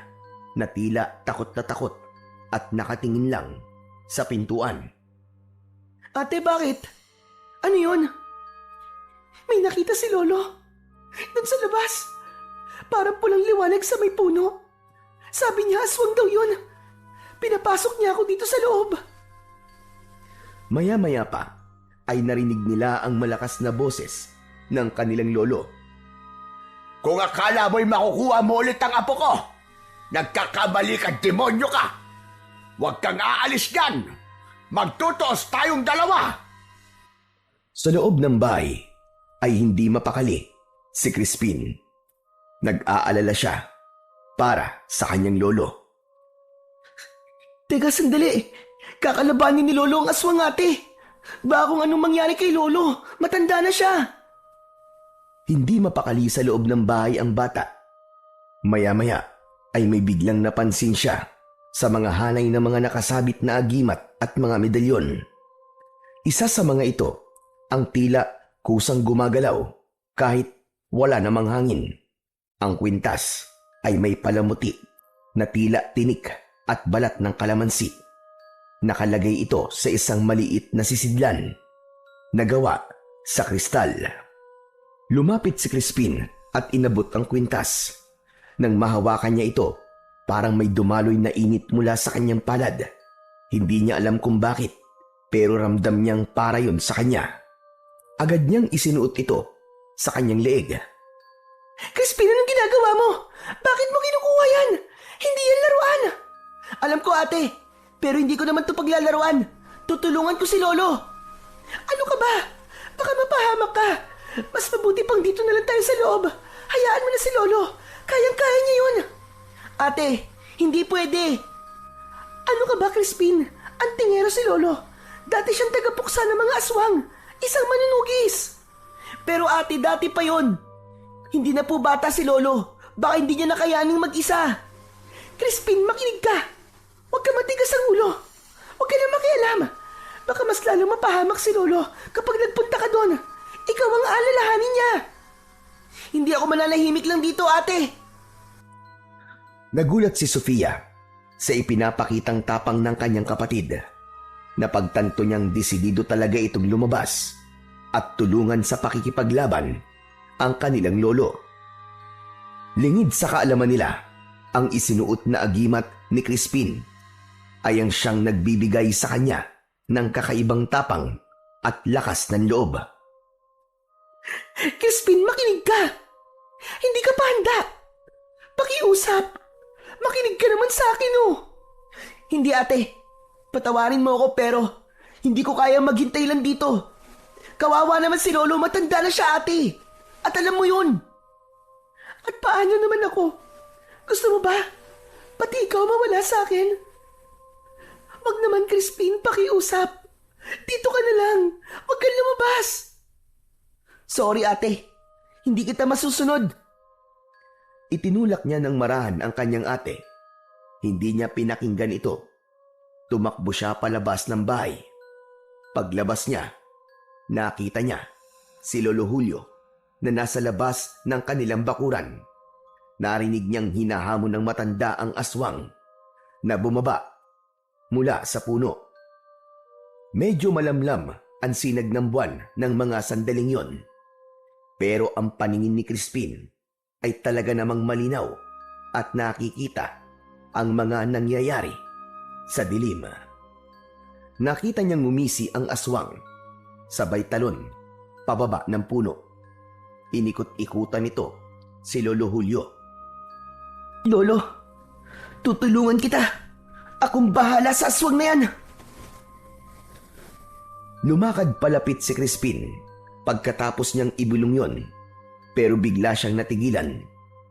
na tila takot na takot at nakatingin lang sa pintuan. Ate, bakit? Ano yun? May nakita si Lolo. Doon sa labas. Parang pulang liwanag sa may puno. Sabi niya aswang daw yun. Pinapasok niya ako dito sa loob. Maya-maya pa ay narinig nila ang malakas na boses ng kanilang lolo. Kung akala mo'y makukuha mo ulit ang apo ko, nagkakamali ka, demonyo ka! Huwag kang aalis dyan! Magtutuos tayong dalawa! Sa loob ng bahay ay hindi mapakali si Crispin. Nag-aalala siya para sa kanyang lolo. Teka, sandali. Kakalabanin ni Lolo ang aswang, ate. Baka kung anong mangyari kay Lolo, matanda na siya. Hindi mapakali sa loob ng bahay ang bata. Maya-maya ay may biglang napansin siya sa mga hanay ng mga nakasabit na agimat at mga medalyon. Isa sa mga ito ang tila kusang gumagalaw kahit wala namang hangin. Ang kwintas ay may palamuti na tila tinik at balat ng kalamansi. Nakalagay ito sa isang maliit na sisidlan na gawa sa kristal. Lumapit si Crispin at inabot ang kwintas. Nang mahawakan niya ito, parang may dumaloy na init mula sa kanyang palad. Hindi niya alam kung bakit, pero ramdam niyang para yun sa kanya. Agad niyang isinuot ito sa kanyang leeg. Crispin, anong ginagawa mo? Bakit mo kinukuha yan? Hindi yan laruan. Alam ko, ate, pero hindi ko naman ito paglalaruan. Tutulungan ko si Lolo. Ano ka ba? Baka mapahamak ka. Mas mabuti pang dito na lang tayo sa loob. Hayaan mo na si Lolo. Kayang-kaya niya yun. Ate, hindi pwede. Ano ka ba, Crispin? Antingero si Lolo. Dati siyang tagapuksa ng mga aswang. Isang manunugis. Pero ate, dati pa yon. Hindi na po bata si Lolo. Baka hindi niya nakayaning mag-isa. Crispin, makinig ka. Huwag ka matigas ang ulo. Huwag ka na makialam. Baka mas lalo mapahamak si Lolo kapag nagpunta ka doon. Ikaw ang alalahanin niya. Hindi ako mananahimik lang dito, ate. Nagulat si Sofia sa ipinapakitang tapang ng kanyang kapatid. Napagtanto niyang desidido talaga itong lumabas at tulungan sa pakikipaglaban ang kanilang lolo. Lingid sa kaalaman nila, ang isinuot na agimat ni Crispin ay ang siyang nagbibigay sa kanya ng kakaibang tapang at lakas ng loob. Crispin, makinig ka. Hindi ka pa handa. Pakiusap. Makinig ka naman sa akin, oh. Hindi, ate. Patawarin mo ako pero hindi ko kaya maghintay lang dito. Kawawa naman si Lolo, matanda na siya, ate. At alam mo yun. At paano naman ako? Gusto mo ba? Pati ikaw mawala sa akin? Wag naman, Crispin, pakiusap. Dito ka na lang. Wag kang lumabas. Sorry, ate. Hindi kita masusunod. Itinulak niya ng marahan ang kanyang ate. Hindi niya pinakinggan ito. Tumakbo siya palabas ng bahay. Paglabas niya, nakita niya si Lolo Julio na nasa labas ng kanilang bakuran. Narinig niyang hinahamon ng matanda ang aswang na bumaba mula sa puno. Medyo malamlam ang sinag ng buwan ng mga sandaling yon. Pero ang paningin ni Crispin ay talaga namang malinaw at nakikita ang mga nangyayari sa dilim. Nakita niyang ngumisi ang aswang, sabay talon pababa ng puno. Inikot-ikutan nito si Lolo Julio. Lolo, tutulungan kita. Akong bahala sa aswang na yan. Lumakad palapit si Crispin pagkatapos niyang ibulong yon, pero bigla siyang natigilan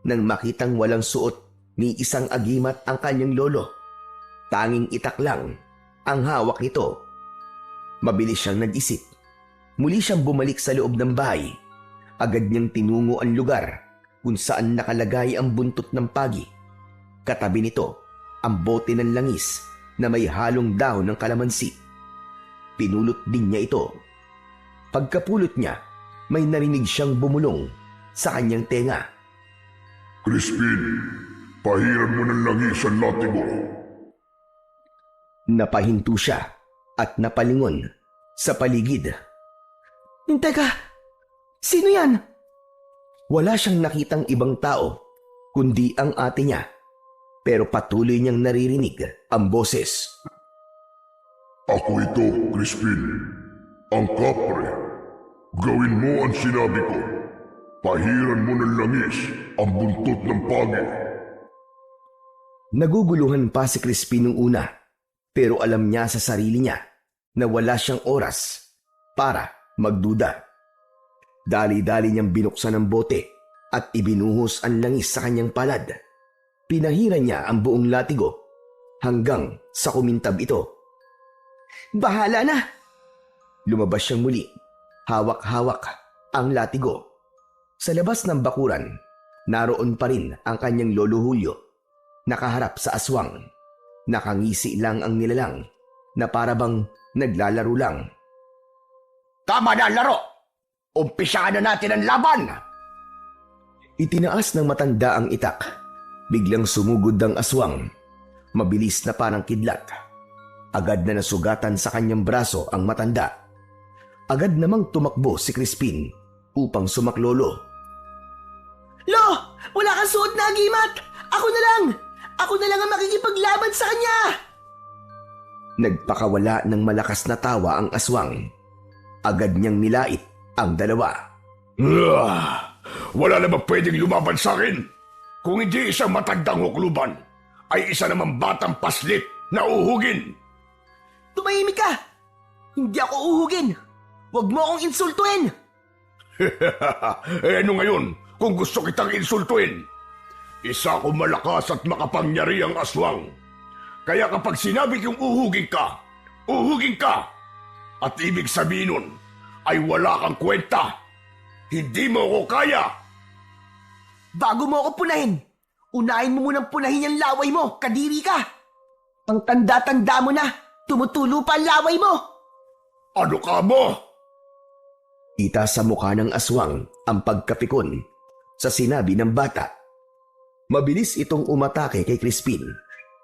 nang makitang walang suot ni isang agimat ang kanyang lolo. Tanging itak lang ang hawak nito. Mabilis siyang nag-isip. Muli siyang bumalik sa loob ng bahay. Agad niyang tinungo ang lugar kung saan nakalagay ang buntot ng pagi. Katabi nito ang bote ng langis na may halong dahon ng kalamansi. Pinulot din niya ito. Pagkapulot niya, may narinig siyang bumulong sa kanyang tenga. Crispin, pahiran mo ng langis ang latigo. Napahinto siya at napalingon sa paligid. Teka, sino yan? Wala siyang nakitang ibang tao kundi ang ate niya, pero patuloy niyang naririnig ang boses. Ako ito, Crispin. Ang kapre. Gawin mo ang sinabi ko. Pahiran mo ng langis ang buntot ng pagi. Naguguluhan pa si Crispin nung una, pero alam niya sa sarili niya na wala siyang oras para magduda. Dali-dali niyang binuksan ang bote at ibinuhos ang langis sa kanyang palad. Pinahiran niya ang buong latigo hanggang sa kumintab ito. Bahala na. Lumabas siyang muli, hawak-hawak ang latigo. Sa labas ng bakuran, naroon pa rin ang kanyang Lolo Julio, nakaharap sa aswang. Nakangisi lang ang nilalang na parabang naglalaro lang. Tama na ang laro! Umpisahan na natin ang laban! Itinaas ng matanda ang itak. Biglang sumugod ang aswang. Mabilis na parang kidlat. Agad na nasugatan sa kanyang braso ang matanda. Agad namang tumakbo si Crispin upang sumaklolo. Lo! Wala kang suot na agimat! Ako na lang! Ako na lang ang makikipaglaban sa kanya! Nagpakawala ng malakas na tawa ang aswang. Agad niyang nilait ang dalawa. Wala na ba pwedeng lumaban sa akin? Kung hindi isang matandang hukluban, ay isa namang batang paslit na uhugin. Tumahimik ka! Hindi ako uhugin! Huwag mo akong insultuin! Ano ngayon kung gusto kitang insultuin? Isa akong malakas at makapangyarihang aswang. Kaya kapag sinabi kong uhugin ka, uhugin ka. At ibig sabihin nun ay wala kang kwenta. Hindi mo ko kaya. Bago mo ako punahin, unahin mo munang punahin yung laway mo, kadiri ka! Ang tanda-tanda mo na, tumutulo pa ang laway mo! Ano ka mo? Ita sa mukha ng aswang ang pagkapikon sa sinabi ng bata. Mabilis itong umatake kay Crispin,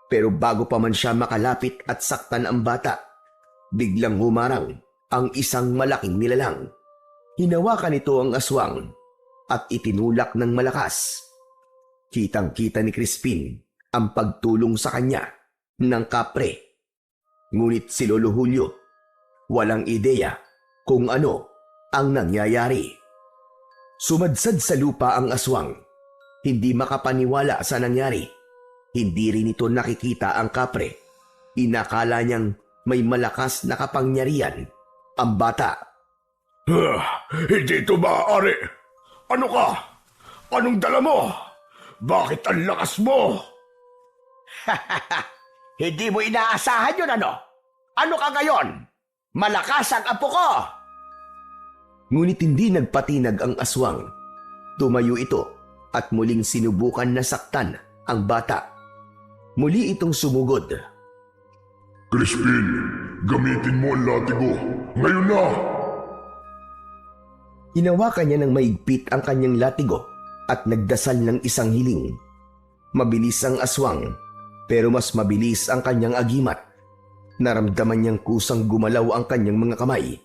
pero bago pa man siya makalapit at saktan ang bata, biglang humarang ang isang malaking nilalang. Hinawakan nito ang aswang at itinulak ng malakas. Kitang-kita ni Crispin ang pagtulong sa kanya ng kapre. Ngunit si Lolo Julio, walang ideya kung ano ang nangyayari. Sumadsad sa lupa ang aswang. Hindi makapaniwala sa nangyari. Hindi rin ito nakikita ang kapre. Inakala niyang may malakas na kapangyarihan ang bata. Hindi ito maaari. Ano ka? Anong dala mo? Bakit ang lakas mo? Hindi mo inaasahan yun ano? Ano ka ngayon? Malakas ang apo ko! Ngunit hindi nagpatinag ang aswang. Tumayo ito at muling sinubukan na saktan ang bata. Muli itong sumugod. Crispin, gamitin mo ang latigo. Ngayon na! Hinawakan niya ng maigpit ang kanyang latigo at nagdasal ng isang hiling. Mabilis ang aswang, pero mas mabilis ang kanyang agimat. Naramdaman niyang kusang gumalaw ang kanyang mga kamay.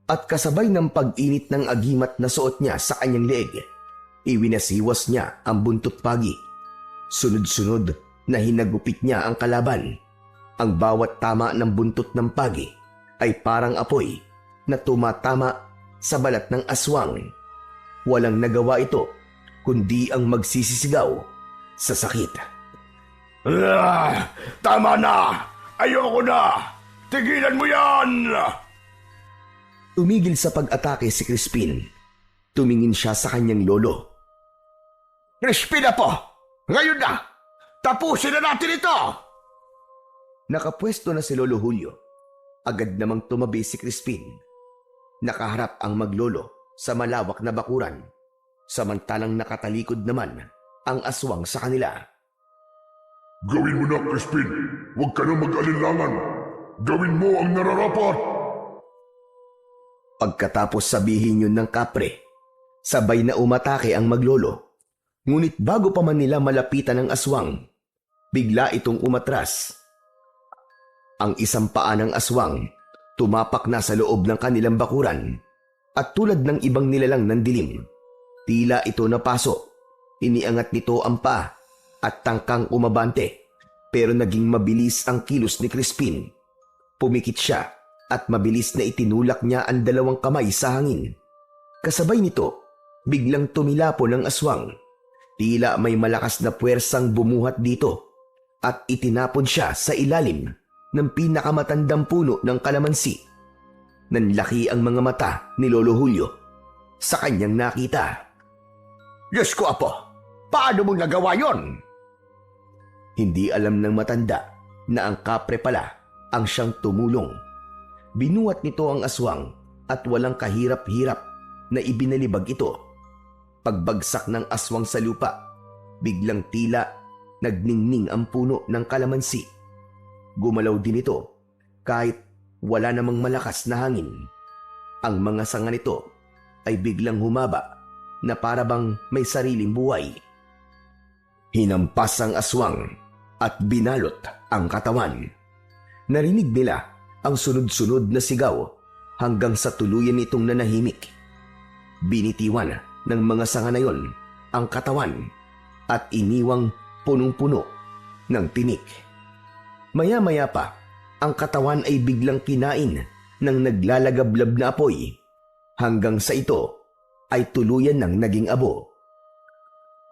At kasabay ng pag-init ng agimat na suot niya sa kanyang leeg, iwinasiwas niya ang buntot pagi. Sunod-sunod na hinagupit niya ang kalaban. Ang bawat tama ng buntot ng pagi ay parang apoy na tumatama sa balat ng aswang. Walang nagawa ito kundi ang magsisisigaw sa sakit. Tama na! Ayoko na! Tigilan mo yan! Tumigil sa pag-atake si Crispin. Tumingin siya sa kanyang lolo. Crispin na po! Ngayon na! Tapusin na natin ito! Nakapwesto na si Lolo Julio. Agad namang tumabi si Crispin. Nakaharap ang maglolo sa malawak na bakuran, samantalang nakatalikod naman ang aswang sa kanila. Gawin mo na, Crispin. Huwag ka na mag-alinlangan. Gawin mo ang nararapat. Pagkatapos sabihin yun ng kapre, sabay na umatake ang maglolo. Ngunit bago pa man nila malapitan ng aswang, bigla itong umatras. Ang isang paa ng aswang tumapak na sa loob ng kanilang bakuran at tulad ng ibang nilalang ng dilim, tila ito napaso. Iniangat nito ang paa at tangkang umabante, pero naging mabilis ang kilos ni Crispin. Pumikit siya at mabilis na itinulak niya ang dalawang kamay sa hangin. Kasabay nito, biglang tumilapon ang aswang. Tila may malakas na puwersang bumuhat dito at itinapon siya sa ilalim ng pinakamatandang puno ng kalamansi. Nanlaki ang mga mata ni Lolo Julio sa kanyang nakita. Diyos ko, apo! Paano mo nagawa yon? Hindi alam ng matanda na ang kapre pala ang siyang tumulong. Binuhat nito ang aswang at walang kahirap-hirap na ibinalibag ito. Pagbagsak ng aswang sa lupa, biglang tila nagningning ang puno ng kalamansi. Gumalaw din ito kahit wala namang malakas na hangin. Ang mga sanga nito ay biglang humaba na parabang may sariling buhay. Hinampas ang aswang at binalot ang katawan. Narinig nila ang sunod-sunod na sigaw hanggang sa tuluyan itong nanahimik. Binitiwan ng mga sanga na yon ang katawan at iniwang punong-puno ng tinik. Maya-maya pa, ang katawan ay biglang kinain ng naglalagablab na apoy hanggang sa ito ay tuluyan ng naging abo.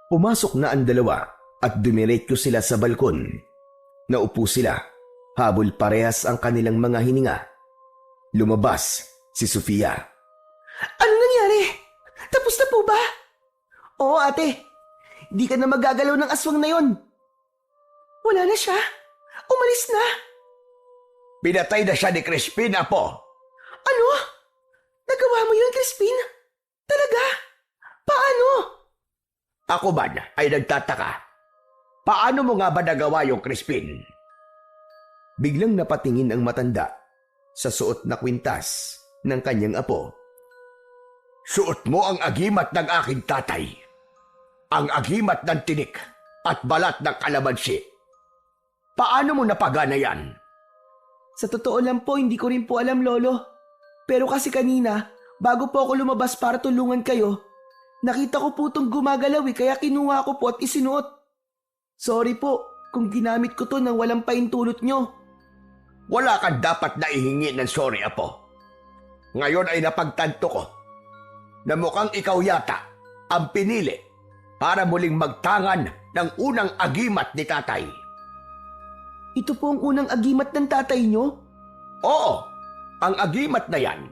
Pumasok na ang dalawa at dumiretso sila sa balkon. Naupo sila, habol parehas ang kanilang mga hininga. Lumabas si Sofia. Ano nangyari? Tapos na po ba? Oo ate, di ka na magagalaw ng aswang na yon. Wala na siya. Umalis na. Pinatay na siya ni Crispin, Apo. Ano? Nagawa mo yun, Crispin? Talaga? Paano? Ako man ay nagtataka. Paano mo nga ba nagawa yung Crispin? Biglang napatingin ang matanda sa suot na kwintas ng kanyang apo. Suot mo ang agimat ng aking tatay. Ang agimat ng tinik at balat ng kalamansi. Paano mo napagana yan? Sa totoo lang po, hindi ko rin po alam, Lolo. Pero kasi kanina, bago po ako lumabas para tulungan kayo, nakita ko po itong gumagalaw kaya kinuha ko po at isinuot. Sorry po kung ginamit ko to nang walang paintulot nyo. Wala kang dapat na ihingi ng sorry, Apo. Ngayon ay napagtanto ko na mukhang ikaw yata ang pinili para muling magtangan ng unang agimat ni tatay. Ito po ang unang agimat ng tatay nyo? Oo, ang agimat na yan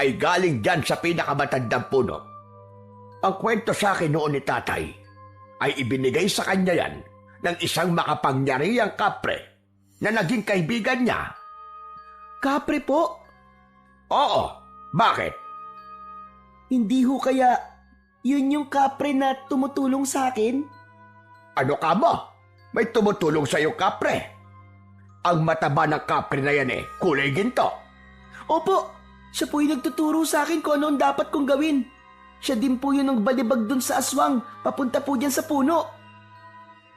ay galing dyan sa pinakamatandang puno. Ang kwento sa akin noon ni tatay ay ibinigay sa kanya yan ng isang makapangyarihang kapre na naging kaibigan niya. Kapre po? Oo, bakit? Hindi ho kaya yun yung kapre na tumutulong sa akin? Ano ka mo? May tumutulong sa iyo kapre. Ang mataba ng kapre na yan kulay ginto. Opo, siya po yung nagtuturo sa akin kung ano ang dapat kong gawin. Siya din po yun ang balibag dun sa aswang, papunta po dyan sa puno.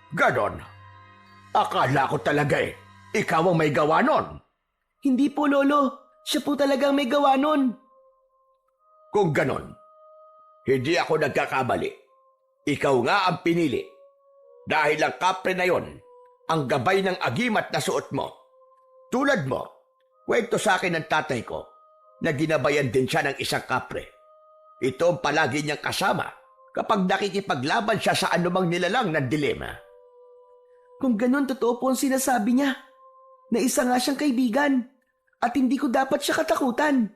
Ganon. Akala ko talaga ikaw ang may gawa nun. Hindi po, Lolo. Siya po talagang may gawa nun. Kung ganon, hindi ako nagkakamali. Ikaw nga ang pinili. Dahil ang kapre na yon, ang gabay ng agimat na suot mo. Tulad mo, kwento sa akin ng tatay ko na ginabayan din siya ng isang kapre. Ito ang palagi niyang kasama kapag nakikipaglaban siya sa anumang nilalang ng dilema. Kung ganon, totoo po ang sinasabi niya. Na isa nga siyang kaibigan at hindi ko dapat siya katakutan.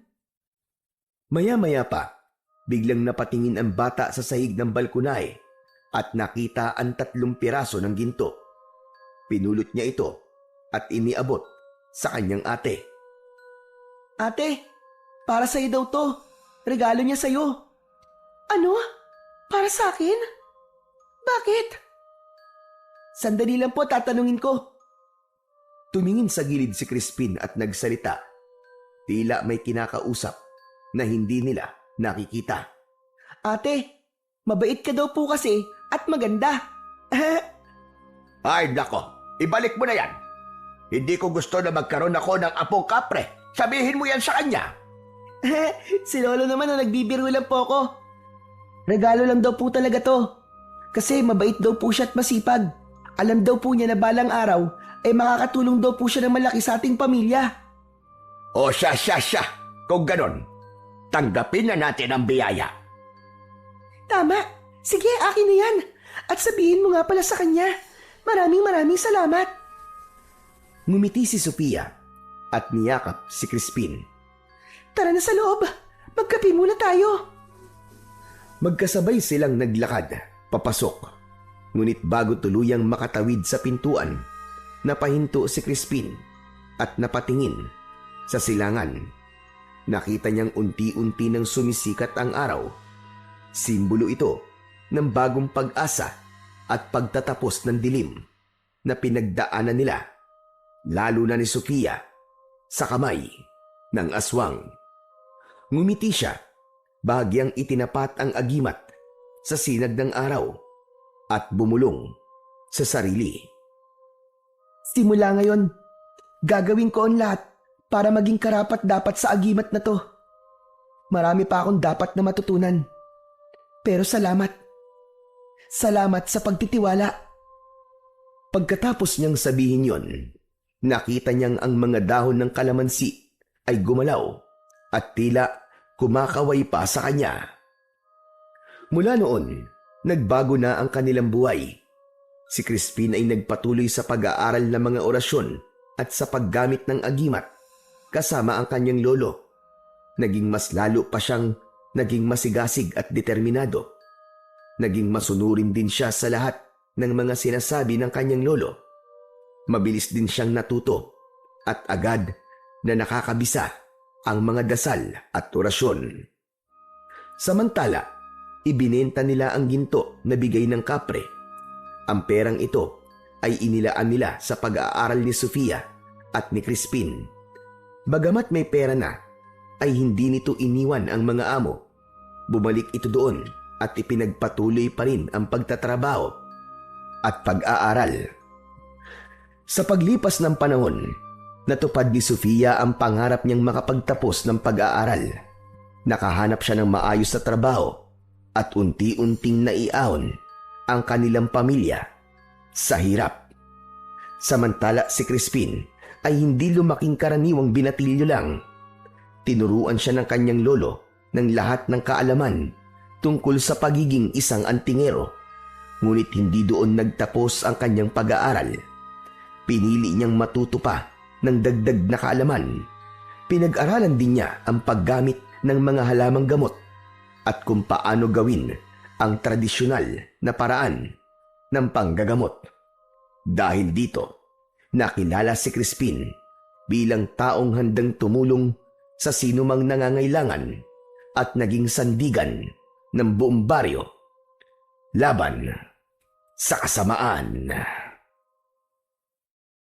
Maya-maya pa, biglang napatingin ang bata sa sahig ng balkonahe at nakita ang 3 piraso ng ginto. Pinulot niya ito at iniabot sa kanyang ate. Ate, para sa'yo daw to. Regalo niya sa'yo. Ano? Para sa akin? Bakit? Sandali lang po, tatanungin ko. Tumingin sa gilid si Crispin at nagsalita. Tila may kinakausap na hindi nila nakikita. Ate, mabait ka daw po kasi at maganda. Ay nako, ibalik mo na yan. Hindi ko gusto na magkaroon ako ng apong kapre. Sabihin mo yan sa kanya. Si Lolo naman na nagbibiro lang po ako. Regalo lang daw po talaga to. Kasi mabait daw po siya at masipag. Alam daw po niya na balang araw ay makakatulong daw po siya ng malaki sa ating pamilya. O siya. Kung ganon, tanggapin na natin ang biyaya. Tama. Sige, akin na yan. At sabihin mo nga pala sa kanya. Maraming salamat. Ngumiti si Sofia at niyakap si Crispin. Tara na sa loob. Magkape muna tayo. Magkasabay silang naglakad, papasok. Ngunit bago tuluyang makatawid sa pintuan, napahinto si Crispin at napatingin sa silangan. Nakita niyang unti-unti nang sumisikat ang araw. Simbolo ito ng bagong pag-asa at pagtatapos ng dilim na pinagdaanan nila, lalo na ni Sofia, sa kamay ng aswang. Ngumiti siya bahagyang itinapat ang agimat sa sinag ng araw at bumulong sa sarili. Simula ngayon, gagawin ko ang lahat para maging karapat-dapat sa agimat na to. Marami pa akong dapat na matutunan. Pero salamat. Salamat sa pagtitiwala. Pagkatapos niyang sabihin yon, nakita niyang ang mga dahon ng kalamansi ay gumalaw at tila kumakaway pa sa kanya. Mula noon, nagbago na ang kanilang buhay. Si Crispin ay nagpatuloy sa pag-aaral ng mga orasyon at sa paggamit ng agimat kasama ang kanyang lolo. Naging mas lalo pa siyang naging masigasig at determinado. Naging masunurin din siya sa lahat ng mga sinasabi ng kanyang lolo. Mabilis din siyang natuto at agad na nakakabisa ang mga dasal at orasyon. Samantala, ibinenta nila ang ginto na bigay ng kapre. Ang perang ito ay inilaan nila sa pag-aaral ni Sofia at ni Crispin. Bagamat may pera na, ay hindi nito iniwan ang mga amo. Bumalik ito doon at ipinagpatuloy pa rin ang pagtatrabaho at pag-aaral. Sa paglipas ng panahon, natupad ni Sofia ang pangarap niyang makapagtapos ng pag-aaral. Nakahanap siya ng maayos na trabaho at unti-unting naiahon ang kanilang pamilya sa hirap. Samantala si Crispin ay hindi lumaking karaniwang binatilyo lang. Tinuruan siya ng kanyang lolo ng lahat ng kaalaman tungkol sa pagiging isang antingero. Ngunit hindi doon nagtapos ang kanyang pag-aaral. Pinili niyang matuto pa ng dagdag na kaalaman. Pinag-aralan din niya ang paggamit ng mga halamang gamot at kung paano gawin ang tradisyonal na paraan ng panggagamot. Dahil dito, nakilala si Crispin bilang taong handang tumulong sa sinumang nangangailangan at naging sandigan ng buong baryo laban sa kasamaan.